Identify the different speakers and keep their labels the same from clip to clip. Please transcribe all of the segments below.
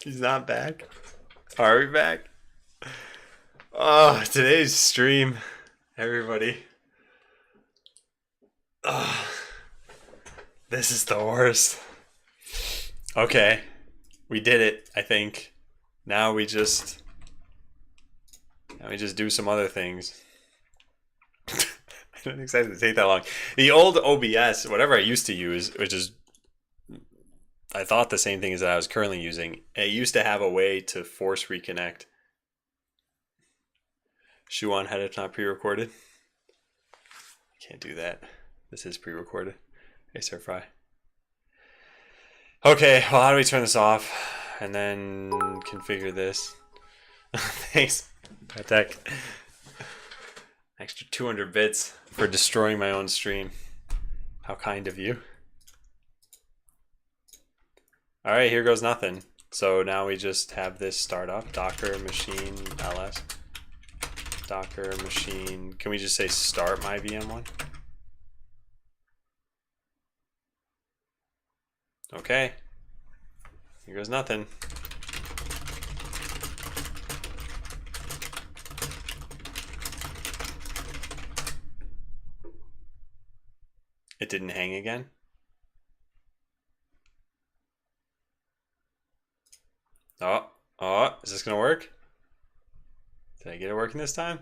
Speaker 1: He's not back. Are we back? Oh, today's stream, everybody. Oh, this is the worst. Okay, we did it. I think. Now we just do some other things. I didn't expect it to take that long. The old OBS, whatever I used to use, which is I thought the same thing as that I was currently using. It used to have a way to force reconnect. Shuan had it not pre-recorded. Can't do that. This is pre-recorded. Hey, Sir Fry. Okay, well, how do we turn this off? And then configure this. Thanks, Tech. Extra 200 bits for destroying my own stream. How kind of you. All right, here goes nothing. So now we just have this start up. Docker machine ls. Docker machine. Can we just say start my VM1? Okay. Here goes nothing. It didn't hang again. Oh, is this gonna work? Did I get it working this time?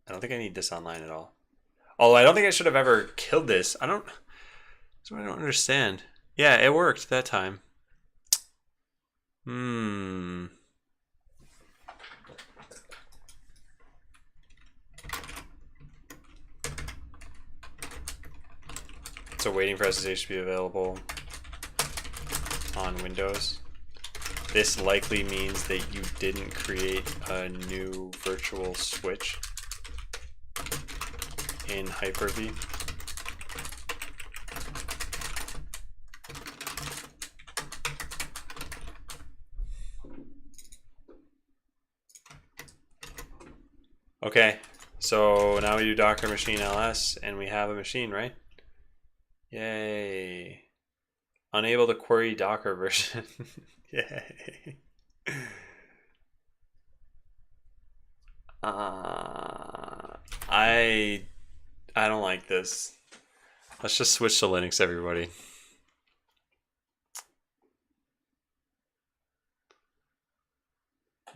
Speaker 1: I don't think I need this online at all. Although I don't think I should have ever killed this. That's what I don't understand. Yeah, it worked that time. So waiting for SSH to be available on Windows. This likely means that you didn't create a new virtual switch in Hyper-V. Okay, so now we do Docker machine ls and we have a machine, right? Yay. Unable to query Docker version. Yay. I don't like this. Let's just switch to Linux, everybody.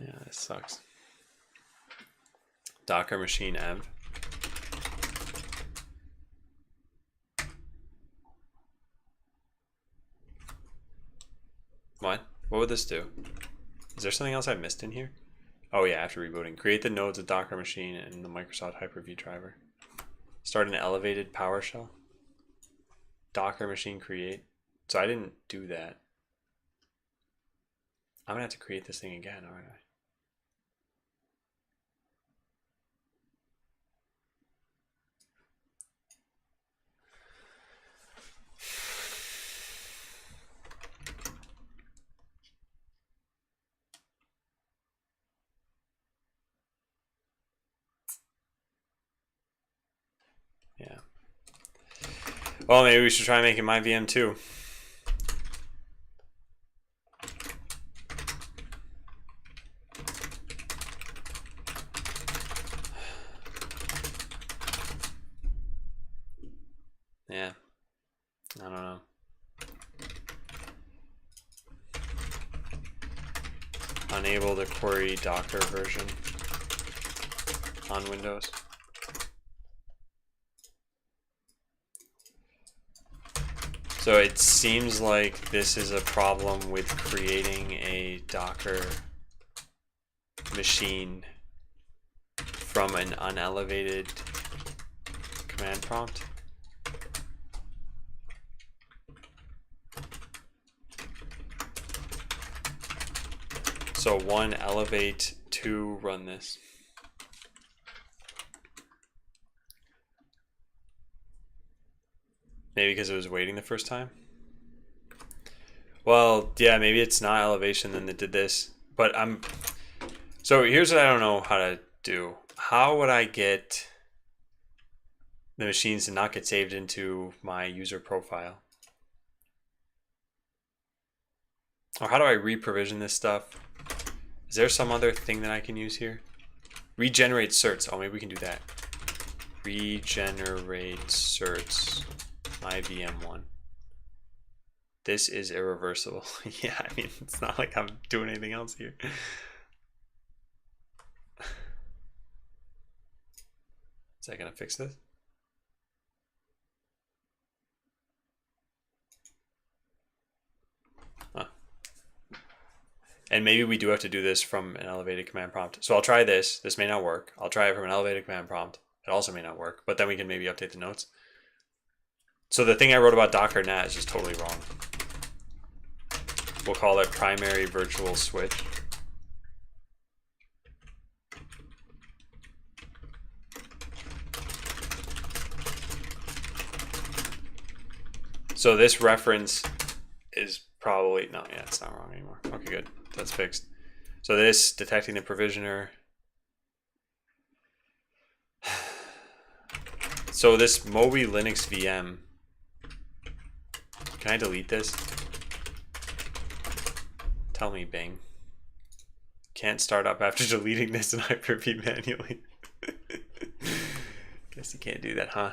Speaker 1: Yeah, this sucks. Docker machine env. What? What would this do? Is there something else I missed in here? Oh yeah, after rebooting. Create the nodes of Docker machine and the Microsoft Hyper-V driver. Start an elevated PowerShell. Docker machine create. So I didn't do that. I'm gonna have to create this thing again, aren't I? Yeah. Well, maybe we should try making my VM too. Yeah. I don't know. Unable to query Docker version on Windows. So it seems like this is a problem with creating a Docker machine from an unelevated command prompt. So 1 elevate, 2 run this. Maybe because it was waiting the first time. Well, yeah, maybe it's not elevation then that did this. But so here's what I don't know how to do. How would I get the machines to not get saved into my user profile? Or how do I re-provision this stuff? Is there some other thing that I can use here? Regenerate certs. Oh, maybe we can do that. Regenerate certs. My VM1. This is irreversible. Yeah, I mean, it's not like I'm doing anything else here. Is that gonna fix this? Huh. And maybe we do have to do this from an elevated command prompt. So I'll try this. This may not work. I'll try it from an elevated command prompt. It also may not work, but then we can maybe update the notes. So the thing I wrote about Docker NAT is just totally wrong. We'll call it primary virtual switch. So this reference is probably, no, yeah, it's not wrong anymore. Okay, good. That's fixed. So this, detecting the provisioner. So this Moby Linux VM, can I delete this? Tell me, Bing. Can't start up after deleting this in Hyper-V manually. Guess you can't do that, huh?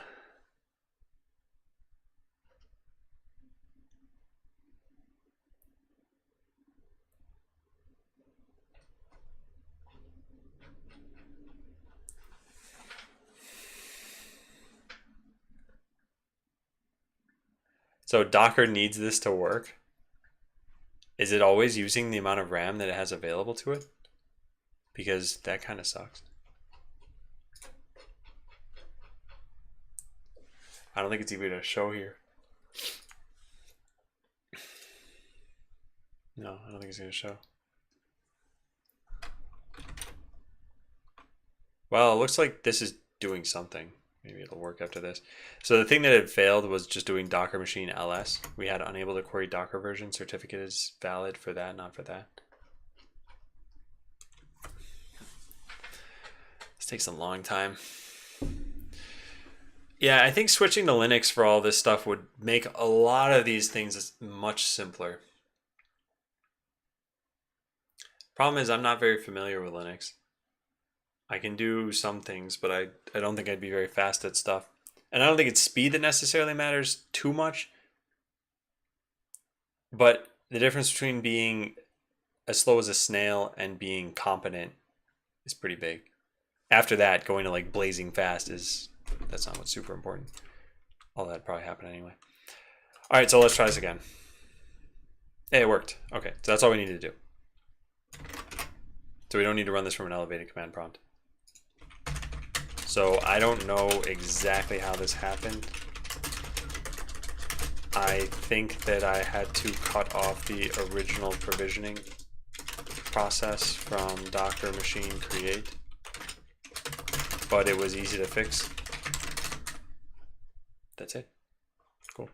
Speaker 1: So Docker needs this to work. Is it always using the amount of RAM that it has available to it? Because that kind of sucks. I don't think it's even to show here. No, I don't think it's going to show. Well, it looks like this is doing something. Maybe it'll work after this. So the thing that had failed was just doing Docker machine ls. We had unable to query Docker version. Certificate is valid for that, not for that. This takes a long time. Yeah, I think switching to Linux for all this stuff would make a lot of these things much simpler. Problem is, I'm not very familiar with Linux. I can do some things, but I don't think I'd be very fast at stuff. And I don't think it's speed that necessarily matters too much. But the difference between being as slow as a snail and being competent is pretty big. After that, going to like blazing fast that's not what's super important. All that probably happened anyway. All right, so let's try this again. Hey, it worked. Okay, so that's all we need to do. So we don't need to run this from an elevated command prompt. So I don't know exactly how this happened. I think that I had to cut off the original provisioning process from Docker machine create, but it was easy to fix. That's it. Cool.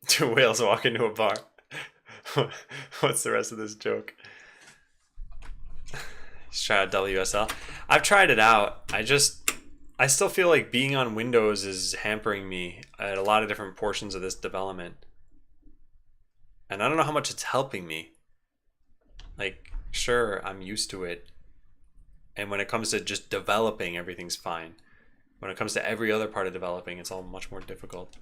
Speaker 1: Two whales walk into a bar. What's the rest of this joke? Let's try out WSL. I've tried it out. I still feel like being on Windows is hampering me at a lot of different portions of this development. And I don't know how much it's helping me. Like, sure, I'm used to it. And when it comes to just developing, everything's fine. When it comes to every other part of developing, it's all much more difficult.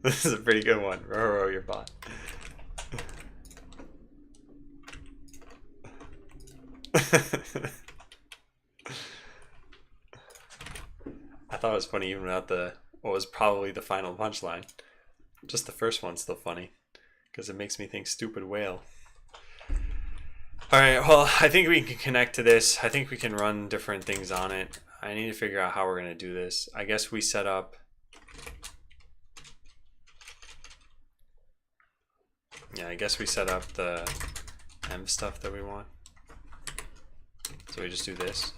Speaker 1: This is a pretty good one. Row your bot. I thought it was funny even without what was probably the final punchline. Just the first one's still funny because it makes me think stupid whale. Alright, well, I think we can connect to this. I think we can run different things on it. I need to figure out how we're going to do this. I guess we set up... Yeah, I guess we set up the env stuff that we want. So we just do this.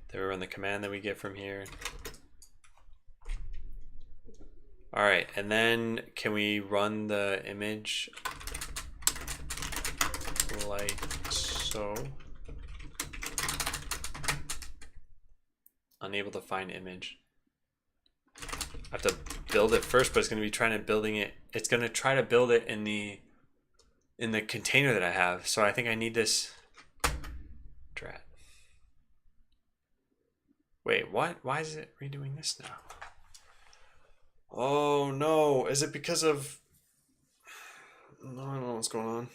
Speaker 1: Then we run the command that we get from here. All right, and then can we run the image like so? Unable to find image. I have to build it first, but it's going to be trying to building it. It's going to try to build it in the container that I have. So I think I need this. Drat. Wait, what? Why is it redoing this now? Oh no! Is it because of? No, I don't know what's going on.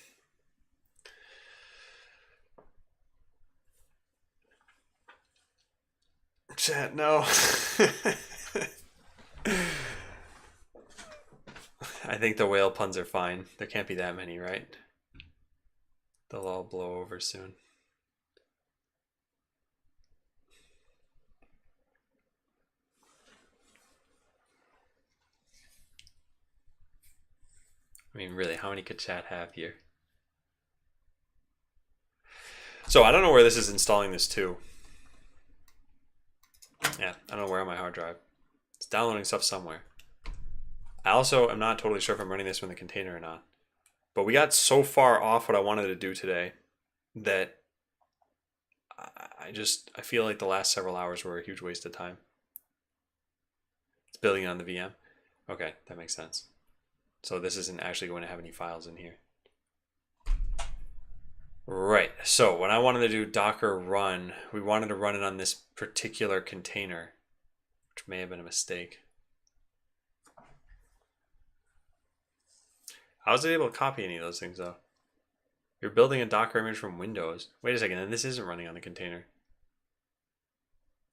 Speaker 1: Chat, no. I think the whale puns are fine. There can't be that many, right? They'll all blow over soon. I mean, really, how many could chat have here? So I don't know where this is installing this to. Yeah, I don't know where on my hard drive. It's downloading stuff somewhere. I also am not totally sure if I'm running this from the container or not. But we got so far off what I wanted to do today that I feel like the last several hours were a huge waste of time. It's building it on the VM. Okay, that makes sense. So this isn't actually going to have any files in here. Right, so when I wanted to do Docker run, we wanted to run it on this particular container, which may have been a mistake. How was it able to copy any of those things though? You're building a Docker image from Windows. Wait a second, and this isn't running on the container.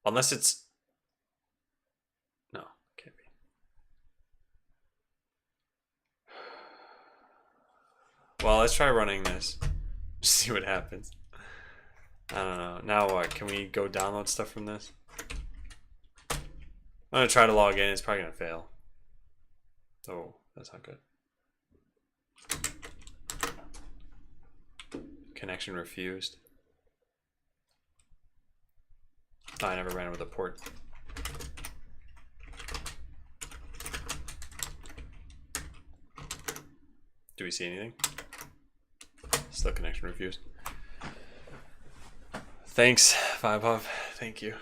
Speaker 1: Unless it's... No, it can't be. Well, let's try running this. See what happens. I don't know. Now what? Can we go download stuff from this? I'm gonna try to log in. It's probably gonna fail. Oh, that's not good. Connection refused. Oh, I never ran over the port. Do we see anything? Still connection refused. Thanks, Vibehub. Thank you.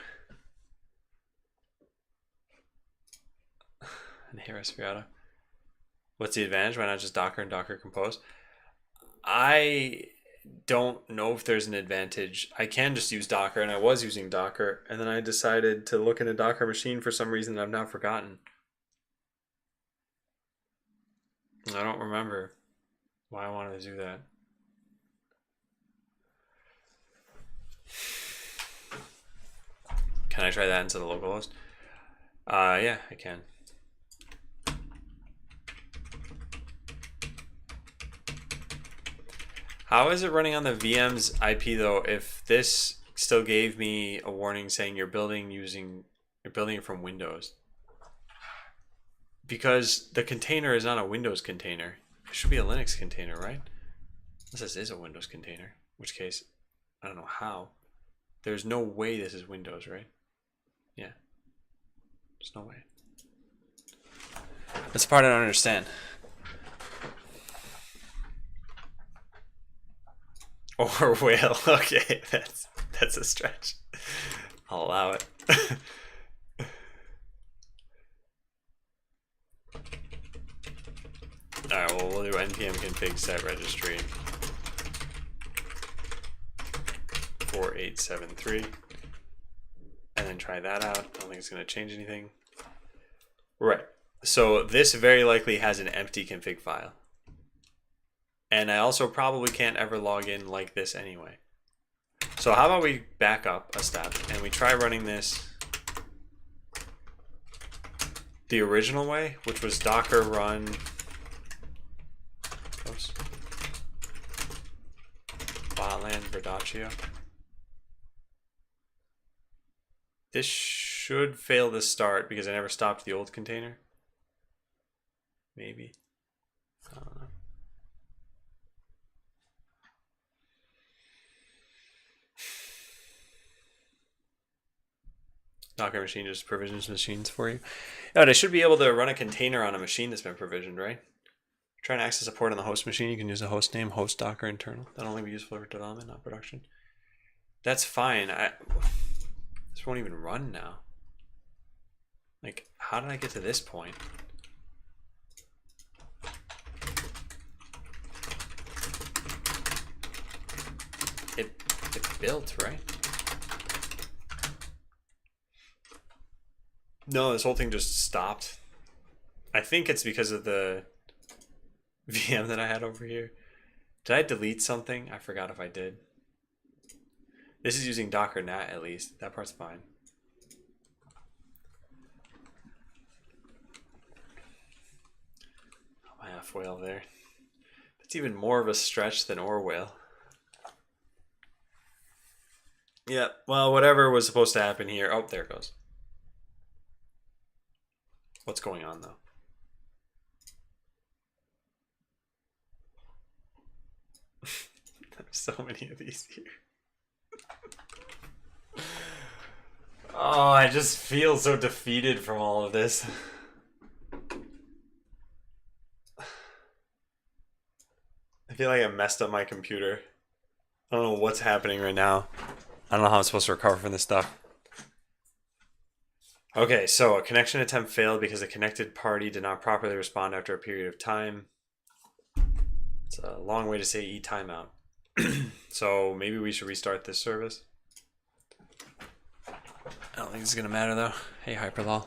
Speaker 1: And hey, Respirato. What's the advantage? Why not just Docker and Docker Compose? I don't know if there's an advantage. I can just use Docker, and I was using Docker, and then I decided to look in a Docker machine for some reason that I've now forgotten. I don't remember why I wanted to do that. Can I try that into the localhost? Yeah, I can. How is it running on the VM's IP though? If this still gave me a warning saying you're building it from Windows, because the container is not a Windows container. It should be a Linux container, right? Unless this is a Windows container, in which case I don't know how. There's no way this is Windows, right? Yeah. There's no way. That's the part I don't understand. Or whale. Okay, that's a stretch. I'll allow it. Alright, well, we'll do npm config set registry 4873 and then try that out. I don't think it's going to change anything. Right. So this very likely has an empty config file. And I also probably can't ever log in like this anyway. So how about we back up a step and we try running this the original way, which was Docker run. Oops. Bot Land Verdaccio. This should fail to start because I never stopped the old container. Maybe. I don't know. Docker machine just provisions machines for you. Yeah, but I should be able to run a container on a machine that's been provisioned, right? Trying to access a port on the host machine, you can use a host name, host docker internal. That'll only be useful for development, not production. That's fine. This won't even run now. Like, how did I get to this point? It built, right? No, this whole thing just stopped. I think it's because of the VM that I had over here. Did I delete something? I forgot if I did. This is using Docker NAT at least. That part's fine. Oh, my half whale there. That's even more of a stretch than or whale. Yeah, well, whatever was supposed to happen here. Oh, there it goes. What's going on though? There's so many of these here. Oh, I just feel so defeated from all of this. I feel like I messed up my computer. I don't know what's happening right now. I don't know how I'm supposed to recover from this stuff. Okay, so a connection attempt failed because the connected party did not properly respond after a period of time. It's a long way to say e timeout. So maybe we should restart this service. I don't think it's gonna matter though. Hey, Hyperlol.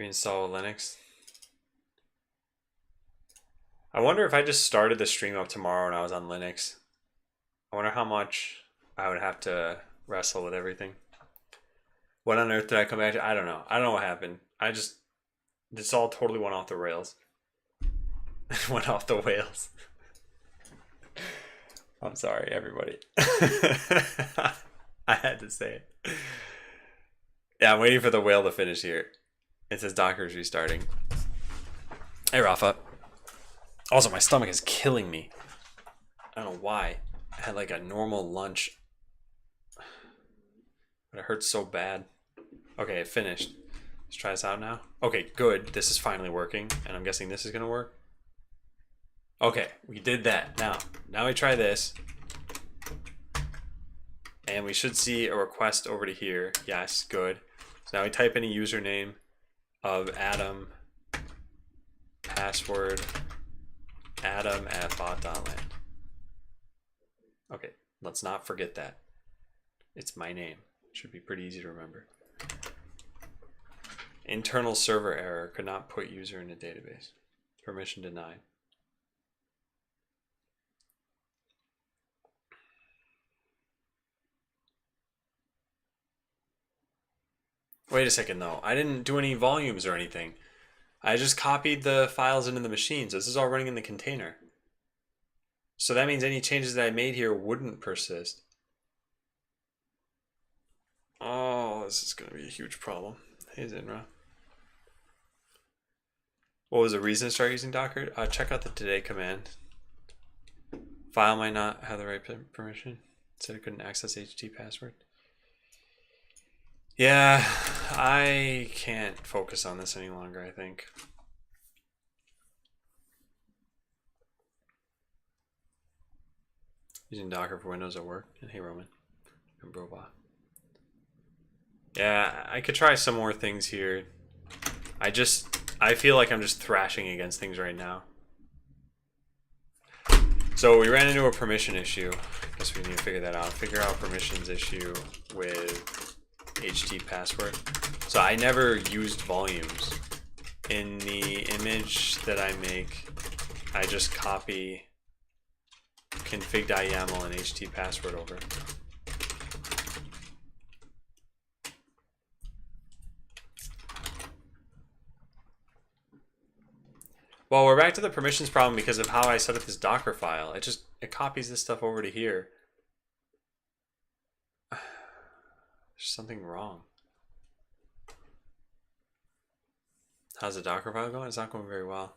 Speaker 1: Reinstall Linux. I wonder if I just started the stream up tomorrow and I was on Linux. I wonder how much I would have to wrestle with everything. What on earth did I come back to? I don't know. I don't know what happened. This all totally went off the rails. It went off the whales. I'm sorry, everybody. I had to say it. Yeah, I'm waiting for the whale to finish here. It says Docker's restarting. Hey, Rafa. Also, my stomach is killing me. I don't know why. I had like a normal lunch, but it hurts so bad. Okay, it finished. Let's try this out now. Okay, good. This is finally working, and I'm guessing this is gonna work. Okay, we did that. Now we try this. And we should see a request over to here. Yes, good. So now we type in a username of Adam, password, adam@bot.land. Okay, let's not forget that. It's my name. It should be pretty easy to remember. Internal server error, could not put user in a database. Permission denied. Wait a second though, I didn't do any volumes or anything. I just copied the files into the machine, so this is all running in the container. So that means any changes that I made here wouldn't persist. Oh, this is going to be a huge problem. Hey, Zinra. What was the reason to start using Docker? Check out the today command. File might not have the right permission. It said it couldn't access HT password. Yeah, I can't focus on this any longer, I think. Using Docker for Windows at work. And hey, Roman. And Broba. Yeah, I could try some more things here. I feel like I'm just thrashing against things right now. So we ran into a permission issue. I guess we need to figure that out. Figure out permissions issue with HT password. So I never used volumes. In the image that I make, I just copy config.yaml and HT password over. Well, we're back to the permissions problem because of how I set up this Docker file. It copies this stuff over to here. There's something wrong. How's the Docker file going? It's not going very well.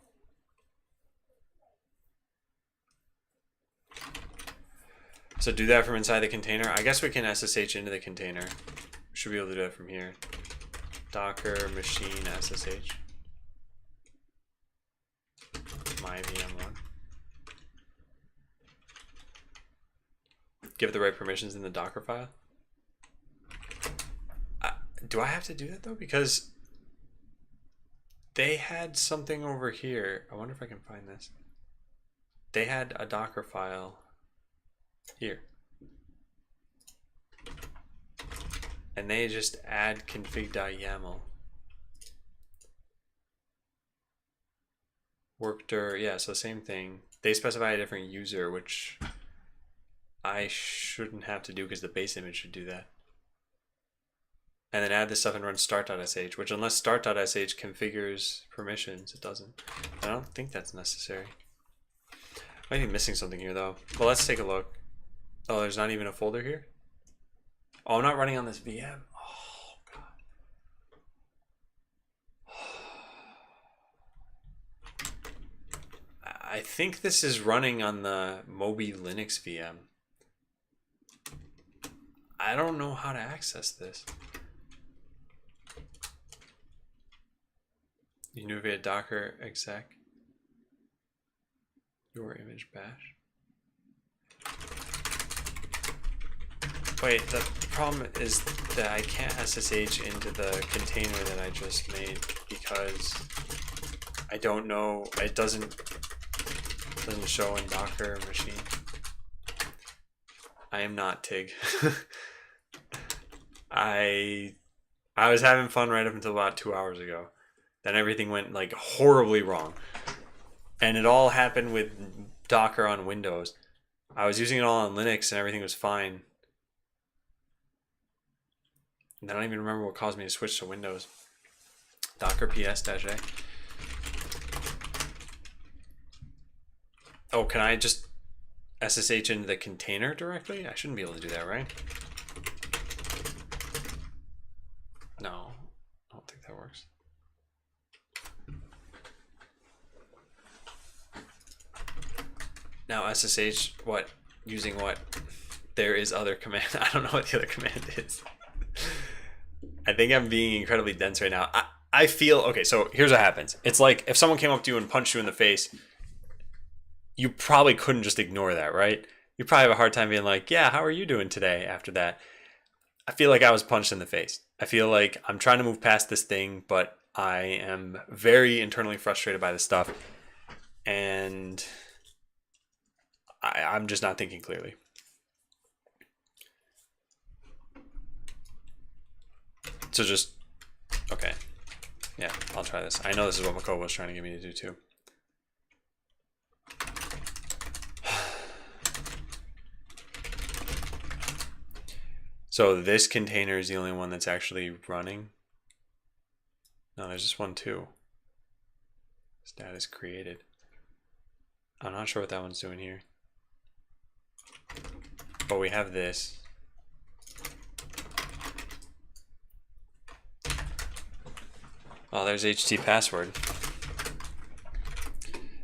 Speaker 1: So do that from inside the container. I guess we can SSH into the container. Should be able to do that from here. Docker machine SSH. My VM1. Give it the right permissions in the Docker file. Do I have to do that though? Because they had something over here. I wonder if I can find this. They had a Docker file here. And they just add config.yaml. Workdir, yeah, so same thing. They specify a different user, which I shouldn't have to do because the base image should do that. And then add this stuff and run start.sh, which unless start.sh configures permissions, it doesn't. I don't think that's necessary. I might be missing something here though. Well, let's take a look. Oh, there's not even a folder here? Oh, I'm not running on this VM. Oh, God. I think this is running on the Moby Linux VM. I don't know how to access this. You knew via Docker exec. Your image bash. Wait, the problem is that I can't SSH into the container that I just made because I don't know, it doesn't show in Docker machine. I am not Tig. I was having fun right up until about 2 hours ago. Then everything went like horribly wrong. And it all happened with Docker on Windows. I was using it all on Linux and everything was fine. And I don't even remember what caused me to switch to Windows. Docker ps-a. Oh, can I just SSH into the container directly? I shouldn't be able to do that, right? No, I don't think that works. Now SSH, what? Using what? There is other command. I don't know what the other command is. I think I'm being incredibly dense right now. I feel, okay, so here's what happens. It's like if someone came up to you and punched you in the face, you probably couldn't just ignore that, right? You probably have a hard time being like, yeah, how are you doing today after that? I feel like I was punched in the face. I feel like I'm trying to move past this thing, but I am very internally frustrated by this stuff. And I'm just not thinking clearly. So just, okay. Yeah, I'll try this. I know this is what Makoba was trying to get me to do too. So this container is the only one that's actually running. No, there's just one too. Status created. I'm not sure what that one's doing here. But we have this. Oh, there's HT password.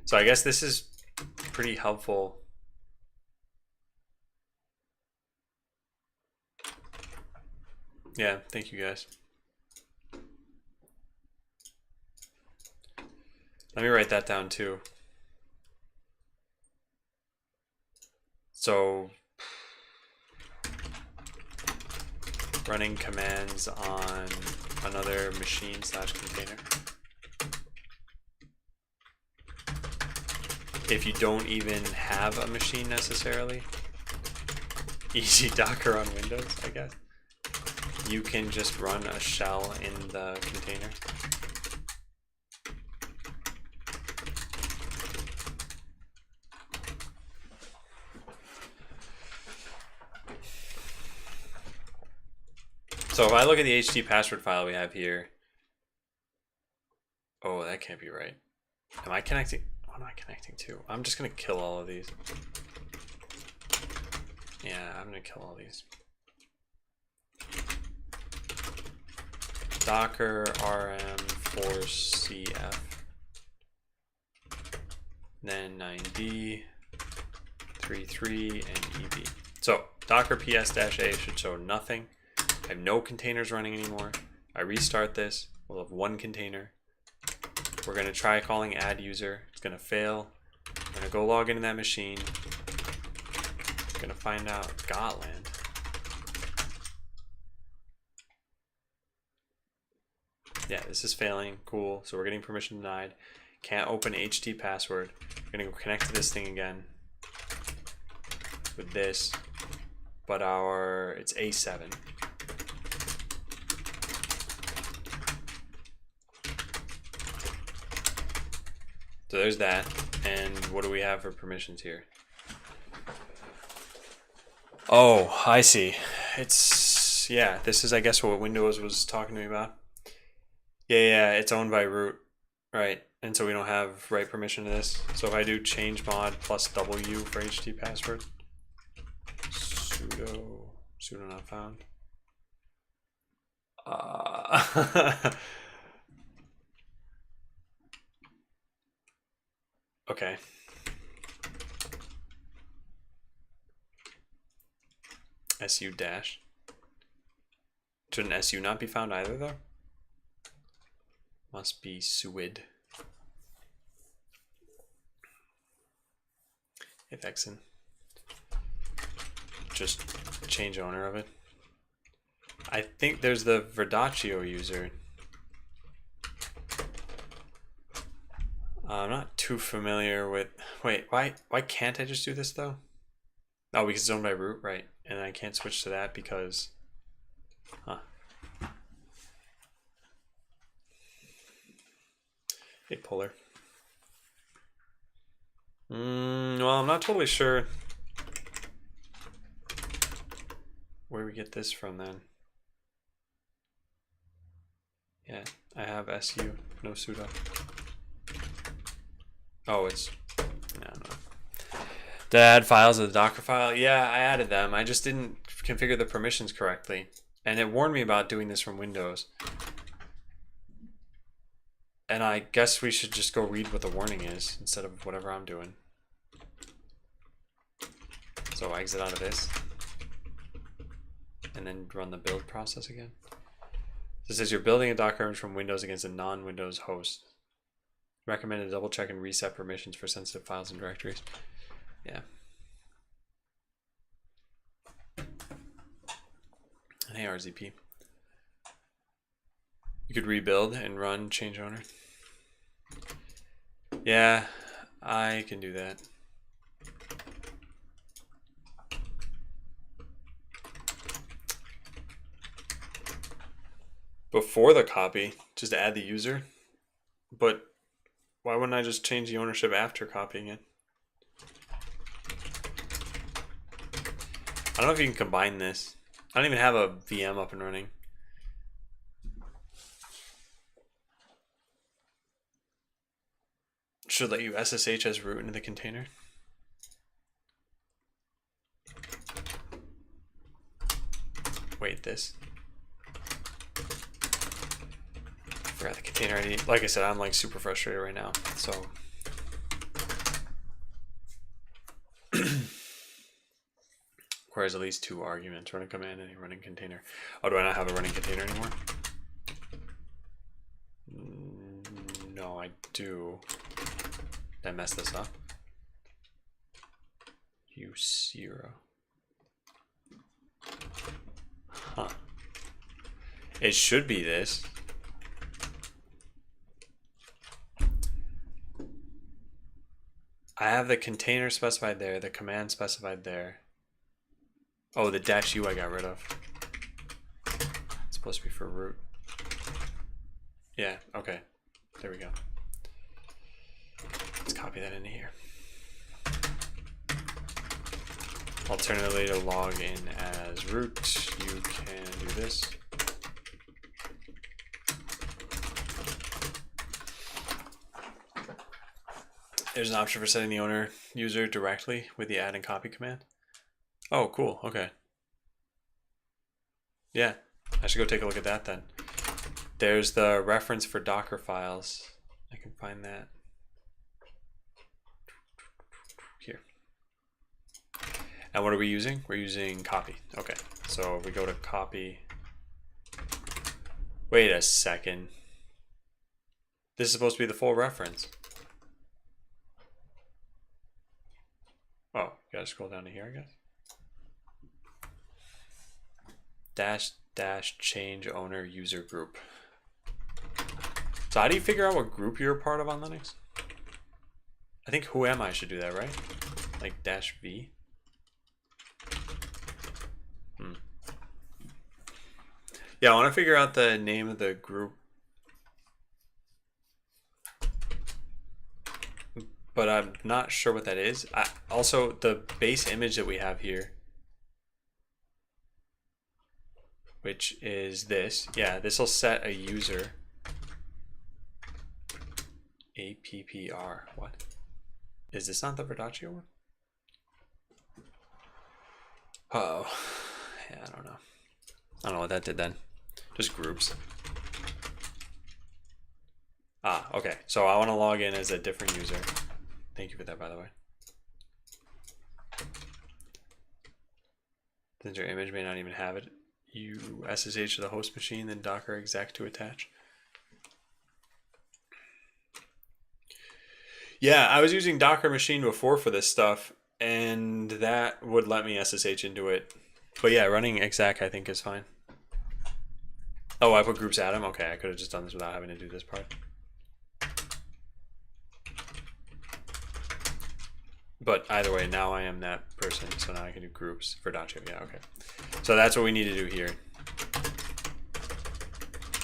Speaker 1: So I guess this is pretty helpful. Yeah, thank you guys. Let me write that down too. So running commands on another machine / container. If you don't even have a machine necessarily, easy Docker on Windows, I guess. You can just run a shell in the container. So if I look at the HT password file we have here, oh, that can't be right. Am I connecting? What am I connecting to? I'm just gonna kill all of these. Yeah, I'm gonna kill all these. Docker rm force cf, then 9d 33 and eb. So docker ps-a should show nothing. I have no containers running anymore. I restart this. We'll have one container. We're going to try calling add user. It's going to fail. I'm going to go log into that machine. I'm going to find out Bot Land. Yeah, this is failing. Cool. So we're getting permission denied. Can't open HT password. We're going to connect to this thing again with this, but it's A7. So there's that. And what do we have for permissions here? Oh, I see. It's, yeah, this is, I guess, what Windows was talking to me about. Yeah, it's owned by root, right? And so we don't have write permission to this. So if I do change mod plus W for HT password, sudo not found. Okay. SU dash. Should an SU not be found either though? Must be suid. If exin. Just change owner of it. I think there's the Verdaccio user. I'm not too familiar with. Wait, why can't I just do this though? Oh, because it's owned by root, right? And I can't switch to that because, huh? Hey, Polar. Well, I'm not totally sure where we get this from then. Yeah, I have SU, no sudo. Oh, it's, no. Did I add files to the Docker file? Yeah, I added them. I just didn't configure the permissions correctly. And it warned me about doing this from Windows. And I guess we should just go read what the warning is instead of whatever I'm doing. So exit out of this. And then run the build process again. This says you're building a Docker image from Windows against a non-Windows host. Recommend to double check and reset permissions for sensitive files and directories. Yeah. And hey, RZP. You could rebuild and run change owner. Yeah, I can do that. Before the copy, just add the user. But why wouldn't I just change the ownership after copying it? I don't know if you can combine this. I don't even have a VM up and running. Should let you SSH as root into the container. Wait, this. Forgot the container ID. Like I said, I'm like super frustrated right now. So requires at least 2 arguments. Run a command and a running container. Oh, do I not have a running container anymore? No, I do. Did I mess this up? U0. Huh. It should be this. I have the container specified there, the command specified there. Oh, the -u I got rid of. It's supposed to be for root. Yeah, okay. There we go. Let's copy that into here. Alternatively, to log in as root, you can do this. There's an option for setting the owner user directly with the add and copy command. Oh, cool. Okay. Yeah, I should go take a look at that then. There's the reference for Docker files. I can find that here. And what are we using? We're using copy. Okay, so if we go to copy. Wait a second. This is supposed to be the full reference. Oh, gotta scroll down to here, I guess. Dash change owner user group. So how do you figure out what group you're a part of on Linux? I think who am I should do that, right? Like dash V. Yeah, I want to figure out the name of the group. But I'm not sure what that is. Also, the base image that we have here, which is this. Yeah, this will set a user. APPR. What? Is this not the Verdaccio one? Uh-oh. Yeah, I don't know. I don't know what that did then. Just groups. Ah, okay. So I want to log in as a different user. Thank you for that, by the way. Since your image may not even have it, you SSH to the host machine, then docker exec to attach. Yeah, I was using Docker machine before for this stuff, and that would let me SSH into it. But yeah, running exec I think is fine. Oh, I put groups Adam? Okay, I could have just done this without having to do this part. But either way, now I am that person, so now I can do groups for Verdaccio. Yeah, okay. So that's what we need to do here.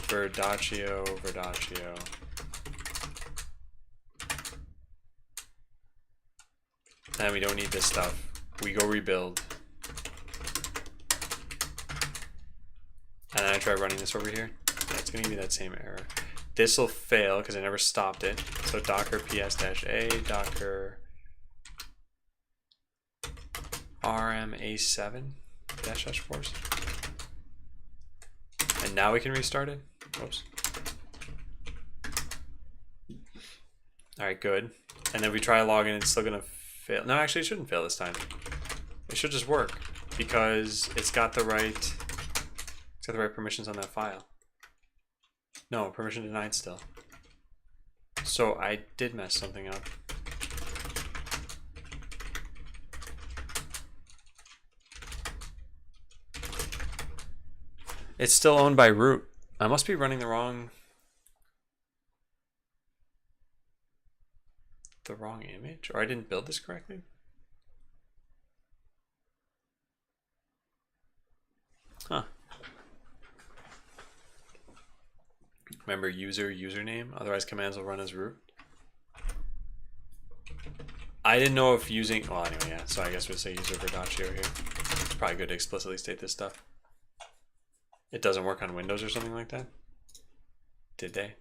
Speaker 1: Verdaccio. And we don't need this stuff. We go rebuild. And then I try running this over here. Yeah, it's gonna give me that same error. This will fail because I never stopped it. So docker ps-a docker rma7 dash force. And now we can restart it. Whoops. All right, good. And then we try logging, it's still gonna fail. No, actually it shouldn't fail this time. It should just work because it's got the right permissions on that file. No, permission denied still. So I did mess something up. It's still owned by root. I must be running the wrong image, or I didn't build this correctly. Huh. Remember username, otherwise commands will run as root. I didn't know if using, well anyway, yeah, so I guess we'll say user Verdaccio here. It's probably good to explicitly state this stuff. It doesn't work on Windows or something like that? Did they?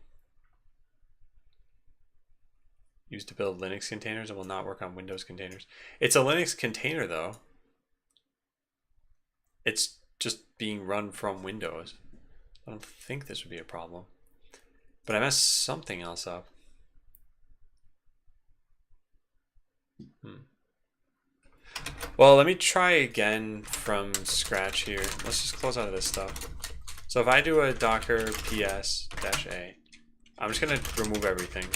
Speaker 1: Used to build Linux containers, it will not work on Windows containers. It's a Linux container though. It's just being run from Windows. I don't think this would be a problem. But I messed something else up. Well, let me try again from scratch here. Let's just close out of this stuff. So if I do a docker ps-a, I'm just gonna remove everything.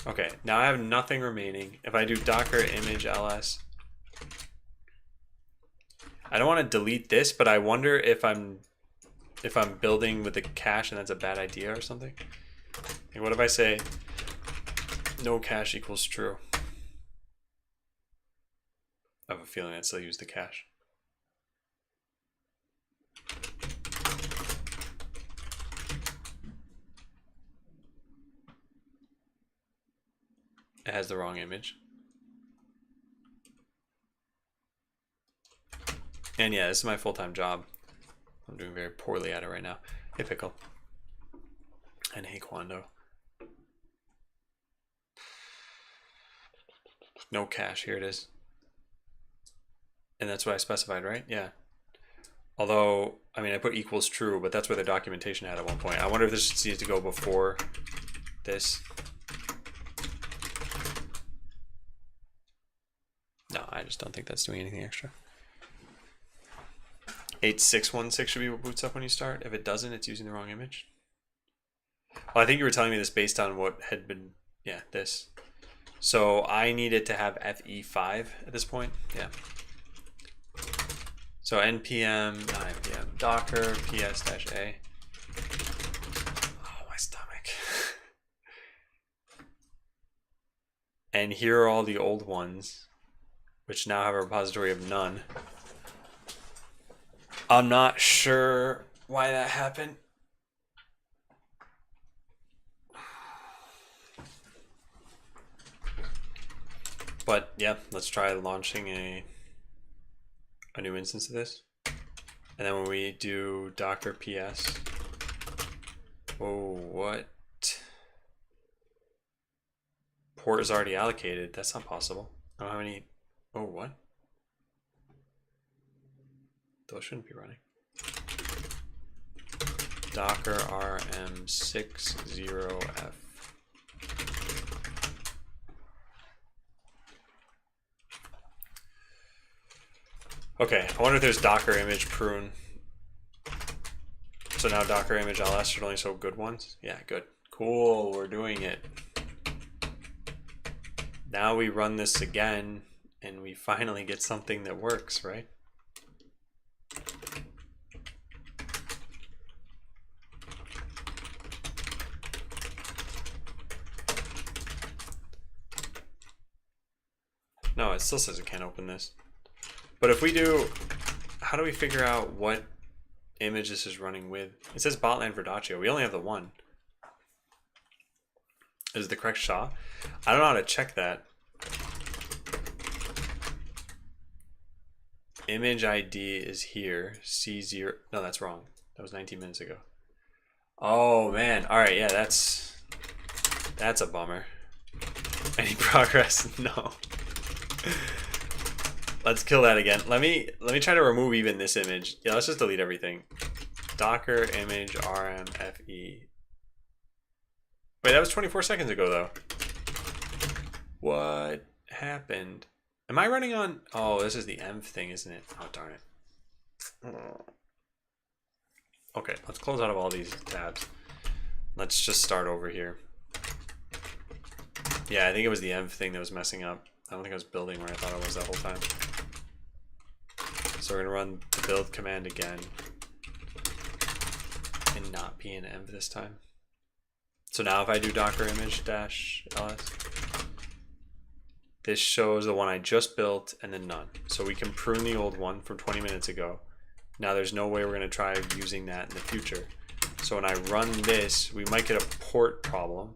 Speaker 1: Okay, now I have nothing remaining. If I do docker image ls, I don't want to delete this, but I wonder if I'm building with the cache and that's a bad idea or something. And what if I say no cache equals true? I have a feeling I'd still use the cache. It has the wrong image. And yeah, this is my full-time job. I'm doing very poorly at it right now. Hey, Pickle. And hey, Quando. No cache, here it is. And that's what I specified, right? Yeah. Although, I mean, I put equals true, but that's where the documentation had at one point. I wonder if this needs to go before this. just don't think that's doing anything extra. 8616 should be what boots up when you start. If it doesn't, it's using the wrong image. Well, I think you were telling me this based on what had been, yeah, this. So I needed to have FE5 at this point, yeah. So npm, not npm, docker ps-a. Oh, my stomach. And here are all the old ones, which now have a repository of none. I'm not sure why that happened. But yeah, let's try launching a new instance of this. And then when we do docker ps, oh, what? Port is already allocated. That's not possible. I don't have any, oh, what? Those shouldn't be running. Docker rm60f. Okay, I wonder if there's docker image prune. So now docker image ls should only show good ones. Yeah, good. Cool, we're doing it. Now we run this again and we finally get something that works, right? No, it still says it can't open this. But if we do, how do we figure out what image this is running with? It says Botland Verdaccio. We only have the one. Is it the correct SHA? I don't know how to check that. Image ID is here. C0. No, that's wrong. That was 19 minutes ago. Oh man. All right. Yeah, that's a bummer. Any progress? No. Let's kill that again. Let me try to remove even this image. Yeah, let's just delete everything. Docker image rmfe. Wait, that was 24 seconds ago though. What happened? Am I running on? Oh, this is the env thing, isn't it? Oh, darn it. Okay, let's close out of all these tabs. Let's just start over here. Yeah, I think it was the env thing that was messing up. I don't think I was building where I thought I was that whole time. So we're gonna run the build command again and not be in env this time. So now if I do docker image dash ls, this shows the one I just built and then none. So we can prune the old one from 20 minutes ago. Now there's no way we're gonna try using that in the future. So when I run this, we might get a port problem.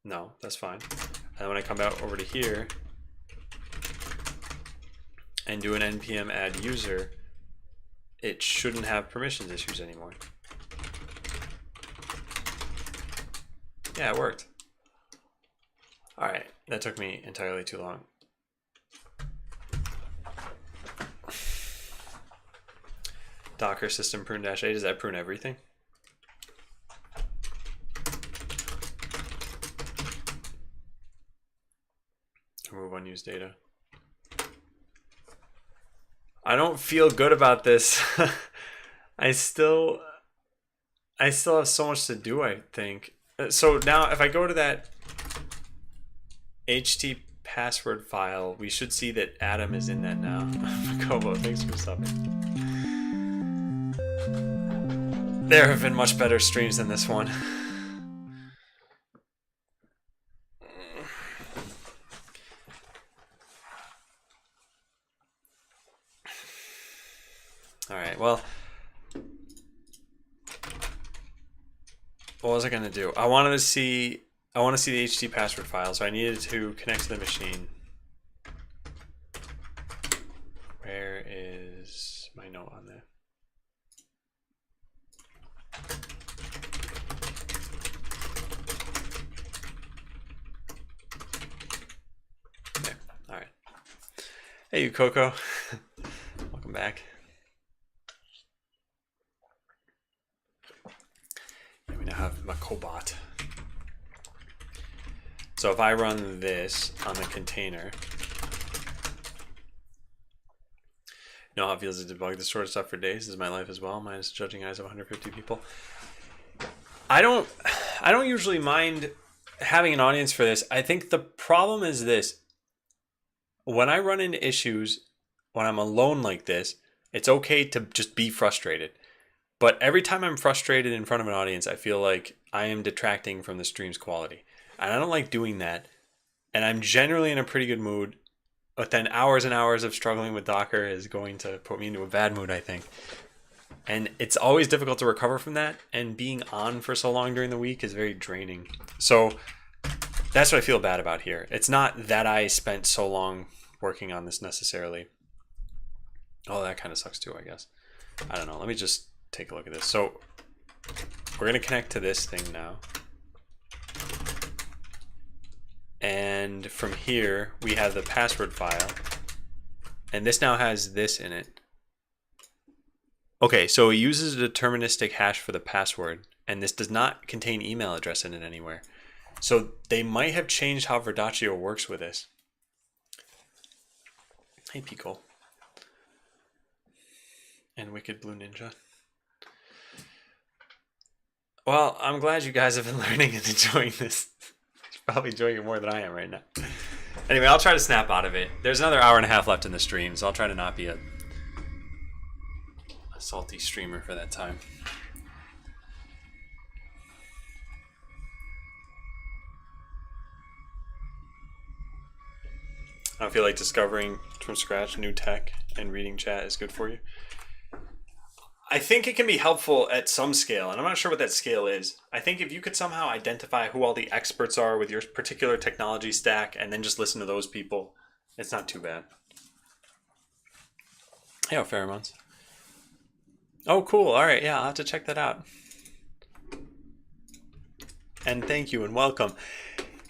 Speaker 1: No, that's fine. And then when I come out over to here and do an npm add user, it shouldn't have permissions issues anymore. Yeah, it worked. All right, that took me entirely too long. Docker system prune -a, does that prune everything? Remove unused data. I don't feel good about this. I still have so much to do, I think. So now if I go to that HT password file, we should see that Adam is in that now. Kobo, thanks for subbing. There have been much better streams than this one. All right, well, what was I gonna do? I want to see the HT password file, so I needed to connect to the machine. Where is my note on there? There. All right. Hey, you Coco. Welcome back. We now have my cobot. So if I run this on the container, You know how it feels to debug this sort of stuff for days? This is my life as well, minus judging eyes of 150 people. I don't usually mind having an audience for this. I think the problem is this. When I run into issues, when I'm alone like this, it's okay to just be frustrated. But every time I'm frustrated in front of an audience, I feel like I am detracting from the stream's quality. And I don't like doing that. And I'm generally in a pretty good mood. But then hours and hours of struggling with Docker is going to put me into a bad mood, I think. And it's always difficult to recover from that. And being on for so long during the week is very draining. So that's what I feel bad about here. It's not that I spent so long working on this necessarily. Oh, that kind of sucks too, I guess. I don't know. Let me just take a look at this. So we're going to connect to this thing now. And from here, we have the password file. And this now has this in it. Okay, so it uses a deterministic hash for the password. And this does not contain email address in it anywhere. So they might have changed how Verdaccio works with this. Hey, Pico. And Wicked Blue Ninja. Well, I'm glad you guys have been learning and enjoying this. You're probably enjoying it more than I am right now. Anyway, I'll try to snap out of it. There's another hour and a half left in the stream, so I'll try to not be a salty streamer for that time. I don't feel like discovering from scratch new tech and reading chat is good for you. I think it can be helpful at some scale, and I'm not sure what that scale is. I think if you could somehow identify who all the experts are with your particular technology stack and then just listen to those people, it's not too bad. Hey, pheromones. Oh, cool. All right. Yeah, I'll have to check that out. And thank you and welcome.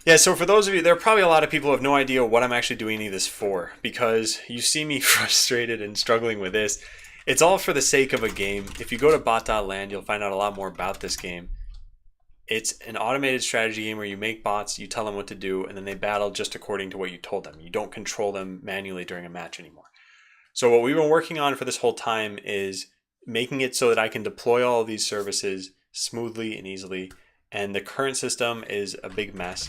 Speaker 1: Yeah, so for those of you, there are probably a lot of people who have no idea what I'm actually doing any of this for, because you see me frustrated and struggling with this. It's all for the sake of a game. If you go to bot.land, you'll find out a lot more about this game. It's an automated strategy game where you make bots, you tell them what to do, and then they battle just according to what you told them. You don't control them manually during a match anymore. So what we've been working on for this whole time is making it so that I can deploy all of these services smoothly and easily. And the current system is a big mess.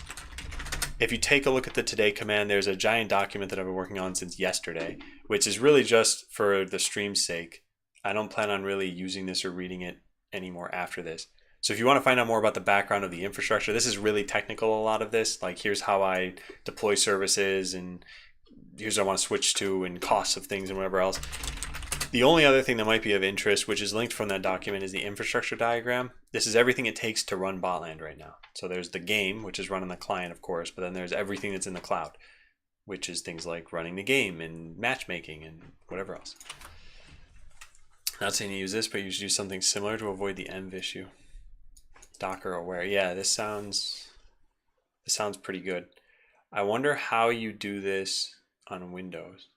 Speaker 1: If you take a look at the today command, there's a giant document that I've been working on since yesterday, which is really just for the stream's sake. I don't plan on really using this or reading it anymore after this. So if you want to find out more about the background of the infrastructure, this is really technical, a lot of this. Like, here's how I deploy services, and here's what I want to switch to, and costs of things and whatever else. The only other thing that might be of interest, which is linked from that document, is the infrastructure diagram. This is everything it takes to run Botland right now. So there's the game, which is run on the client, of course, but then there's everything that's in the cloud, which is things like running the game and matchmaking and whatever else. Not saying you use this, but you should use something similar to avoid the env issue. Docker aware. Yeah, this sounds pretty good. I wonder how you do this on Windows.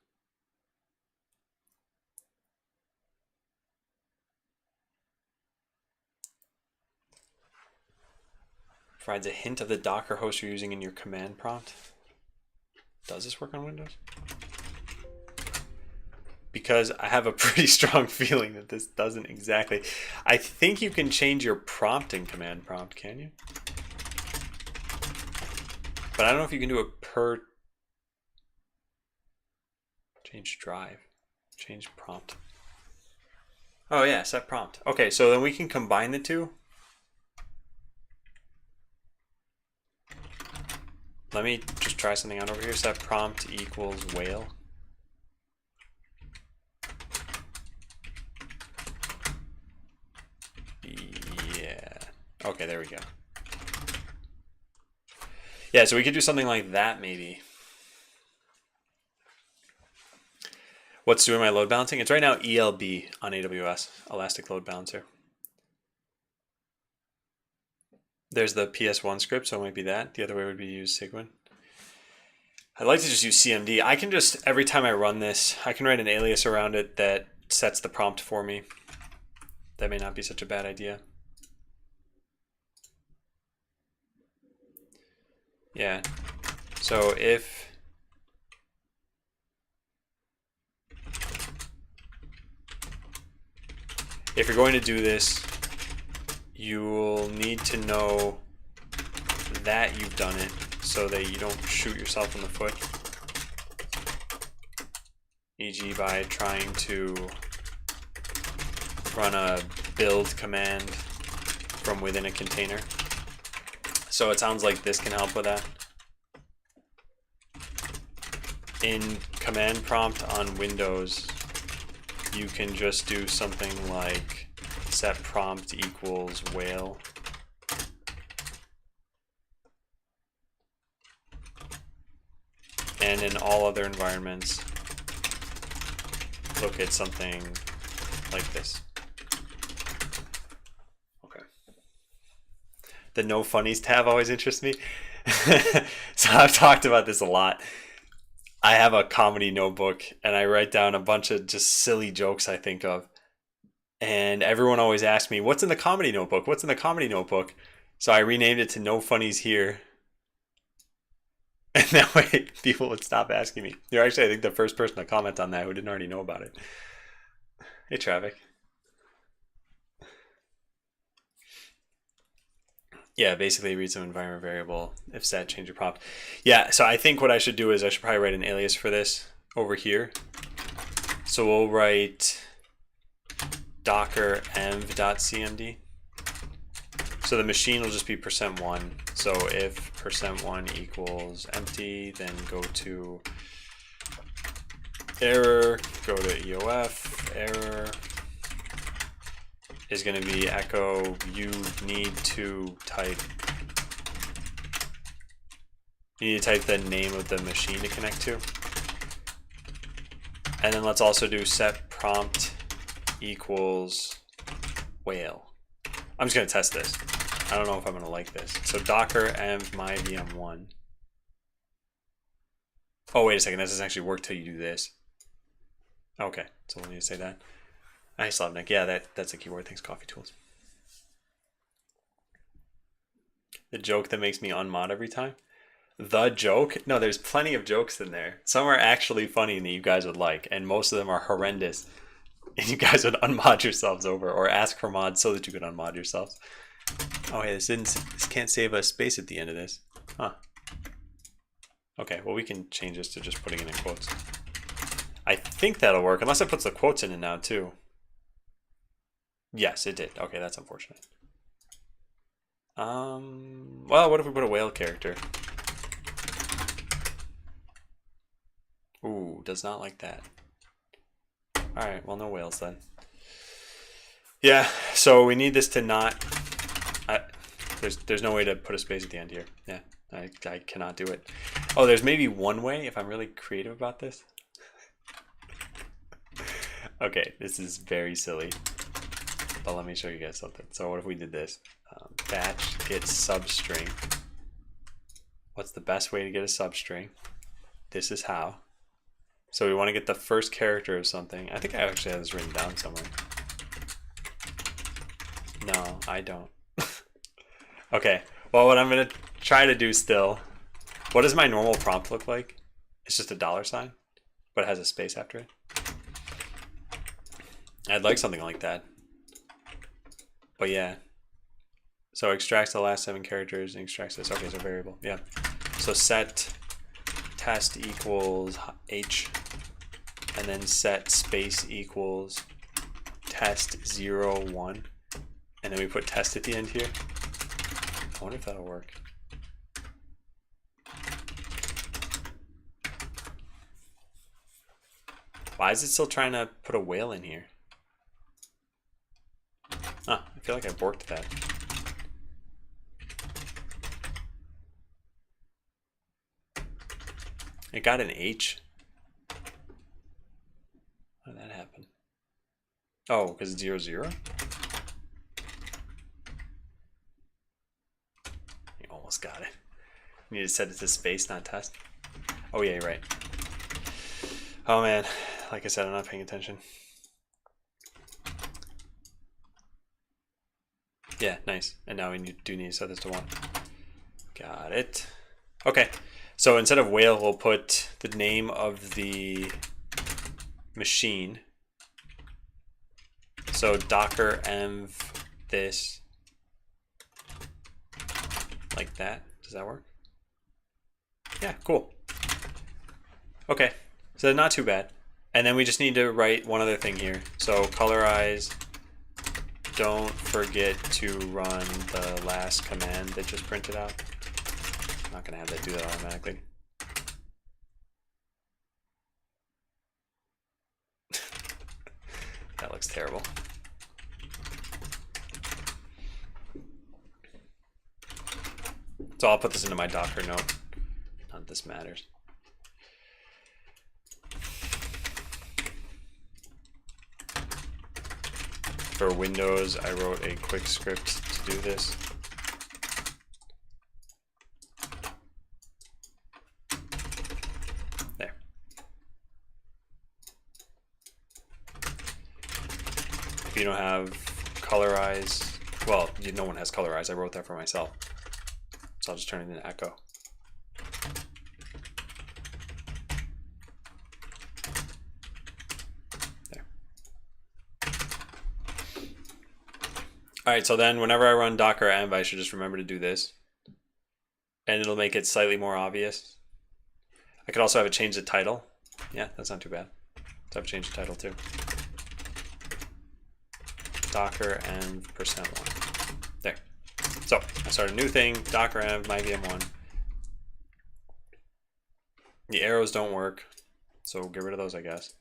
Speaker 1: Provides a hint of the Docker host you're using in your command prompt. Does this work on Windows? Because I have a pretty strong feeling that this doesn't exactly. I think you can change your prompt in command prompt, can you? But I don't know if you can do it per change drive, change prompt. Oh yeah, set prompt. Okay, so then we can combine the two. Let me just try something out over here. Set prompt equals whale. Yeah. Okay, there we go. Yeah, so we could do something like that maybe. What's doing my load balancing? It's right now ELB on AWS, Elastic Load Balancer. There's the PS1 script, so it might be that. The other way would be to use Cygwin. I'd like to just use CMD. I can just, every time I run this, I can write an alias around it that sets the prompt for me. That may not be such a bad idea. Yeah. So if if you're going to do this, you'll need to know that you've done it so that you don't shoot yourself in the foot. E.g. by trying to run a build command from within a container. So it sounds like this can help with that. In command prompt on Windows, you can just do something like set prompt equals whale. And in all other environments, look at something like this. Okay. The no funnies tab always interests me. So I've talked about this a lot. I have a comedy notebook and I write down a bunch of just silly jokes I think of. And everyone always asks me, what's in the comedy notebook? What's in the comedy notebook? So I renamed it to No Funnies Here. And that way people would stop asking me. You're actually, I think, the first person to comment on that who didn't already know about it. Hey, Traffic. Yeah, basically read some environment variable, if set, change your prompt. Yeah, so I think what I should do is I should probably write an alias for this over here. So we'll write docker env.cmd. So the machine will just be %1. So if %1 equals empty, then go to error, go to EOF, error is going to be echo, you need to type the name of the machine to connect to. And then let's also do set prompt equals whale. I'm just going to test this. I don't know if I'm going to like this. So docker env my VM1. Oh, wait a second. That doesn't actually work till you do this. Okay, so we'll need to say that. Nice, Slavnik. Yeah, that's a keyword. Thanks, Coffee Tools. The joke that makes me unmod every time? The joke? No, there's plenty of jokes in there. Some are actually funny and that you guys would like, and most of them are horrendous. And you guys would unmod yourselves over or ask for mods so that you could unmod yourselves. Oh, hey, this can't save a space at the end of this. Huh. Okay, well, we can change this to just putting it in quotes. I think that'll work, unless it puts the quotes in it now, too. Yes, it did. Okay, that's unfortunate. Well, what if we put a whale character? Ooh, does not like that. All right, well, no whales then. Yeah, so we need this to not... there's no way to put a space at the end here. Yeah, I cannot do it. Oh, there's maybe one way if I'm really creative about this. Okay, this is very silly. But let me show you guys something. So what if we did this? Batch get substring. What's the best way to get a substring? This is how. So we want to get the first character of something. I think I actually have this written down somewhere. No, I don't. Okay, well, what I'm going to try to do still, what does my normal prompt look like? It's just a $sign, but it has a space after it. I'd like something like that. But yeah. So extracts the last 7 characters and extracts this. Okay, so variable. Yeah. So set test equals h, and then set space equals test 0, 1. And then we put test at the end here. I wonder if that'll work. Why is it still trying to put a whale in here? Huh, I feel like I borked that. It got an H. How did that happen? Oh, because it's 0, 0? You almost got it. You need to set it to space, not test. Oh yeah, you're right. Oh man, like I said, I'm not paying attention. Yeah, nice. And now we do need to set this to 1. Got it. Okay, so instead of whale, we'll put the name of the machine. So docker env this like that. Does that work? Yeah, cool. Okay, so not too bad. And then we just need to write one other thing here. So colorize, don't forget to run the last command that just printed out. I'm not gonna have that do that automatically. That looks terrible. So I'll put this into my Docker note. None of this matters. For Windows, I wrote a quick script to do this. There. If you don't have colorize, well, no one has colorize. I wrote that for myself. So I'll just turn it into echo. There. All right, so then whenever I run docker env, I should just remember to do this. And it'll make it slightly more obvious. I could also have it change the title. Yeah, that's not too bad. So I've changed the title too. Docker env %1. There. So I start a new thing, docker env my VM1. The arrows don't work, so get rid of those, I guess.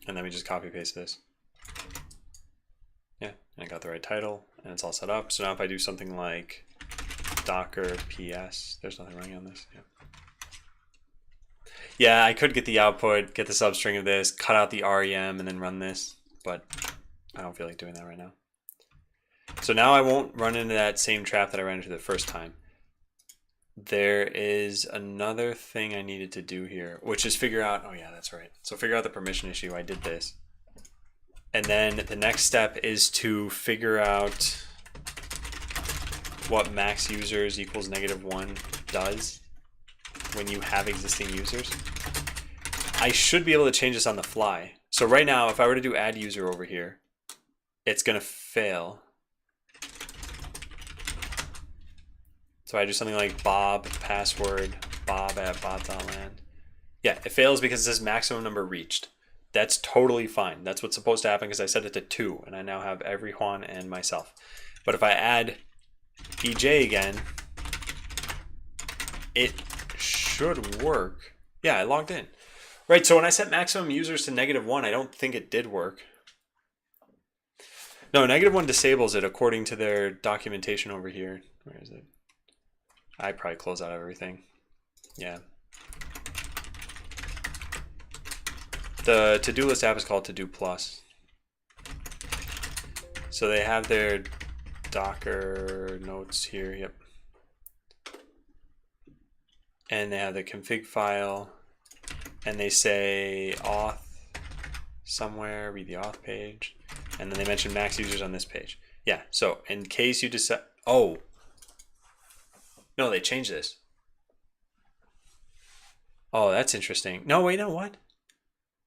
Speaker 1: And then we just copy paste this. Yeah, and I got the right title, and it's all set up. So now if I do something like docker ps, there's nothing running on this. Yeah. Yeah, I could get the output, get the substring of this, cut out the REM, and then run this, but I don't feel like doing that right now. So now I won't run into that same trap that I ran into the first time. There is another thing I needed to do here, which is figure out, oh yeah, that's right. So figure out the permission issue. I did this. And then the next step is to figure out what max users equals -1 does when you have existing users. I should be able to change this on the fly. So right now, if I were to do add user over here, it's gonna fail. So I do something like Bob password bob@bot.land. Yeah, it fails because it says maximum number reached. That's totally fine. That's what's supposed to happen because I set it to 2 and I now have every Juan and myself. But if I add EJ again, it should work. Yeah, I logged in. Right, so when I set maximum users to -1, I don't think it did work. No, -1 disables it according to their documentation over here. Where is it? I probably close out everything. Yeah. The to-do list app is called To-Do Plus. So they have their Docker notes here, yep. And they have the config file, and they say auth somewhere, read the auth page, and then they mention max users on this page. Yeah, so in case you decide, oh, no, they changed this. Oh, that's interesting. No, wait, no, what?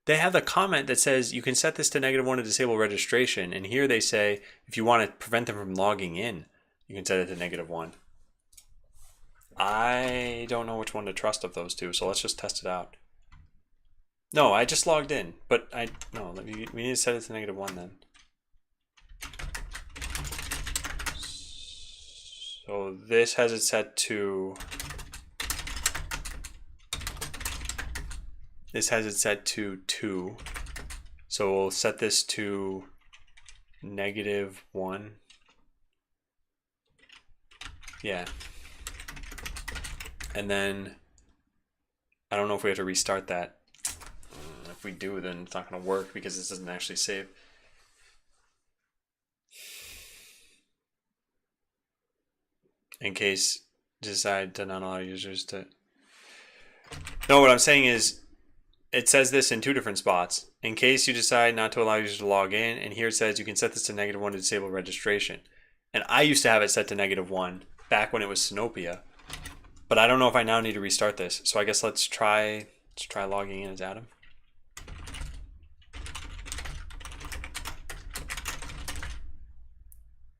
Speaker 1: They have the comment that says you can set this to -1 to disable registration. And here they say if you want to prevent them from logging in, you can set it to -1. I don't know which one to trust of those two, so let's just test it out. No, I just logged in, but we need to set it to -1 then. So this has it set to, this has it set to 2. So we'll set this to -1. Yeah. And then I don't know if we have to restart that. If we do, then it's not going to work because this doesn't actually save. In case decide to not allow users to. No, what I'm saying is it says this in 2 different spots. In case you decide not to allow users to log in, and here it says you can set this to -1 to disable registration. And I used to have it set to -1 back when it was Sinopia. But I don't know if I now need to restart this. So I guess let's try Let's try logging in as Adam.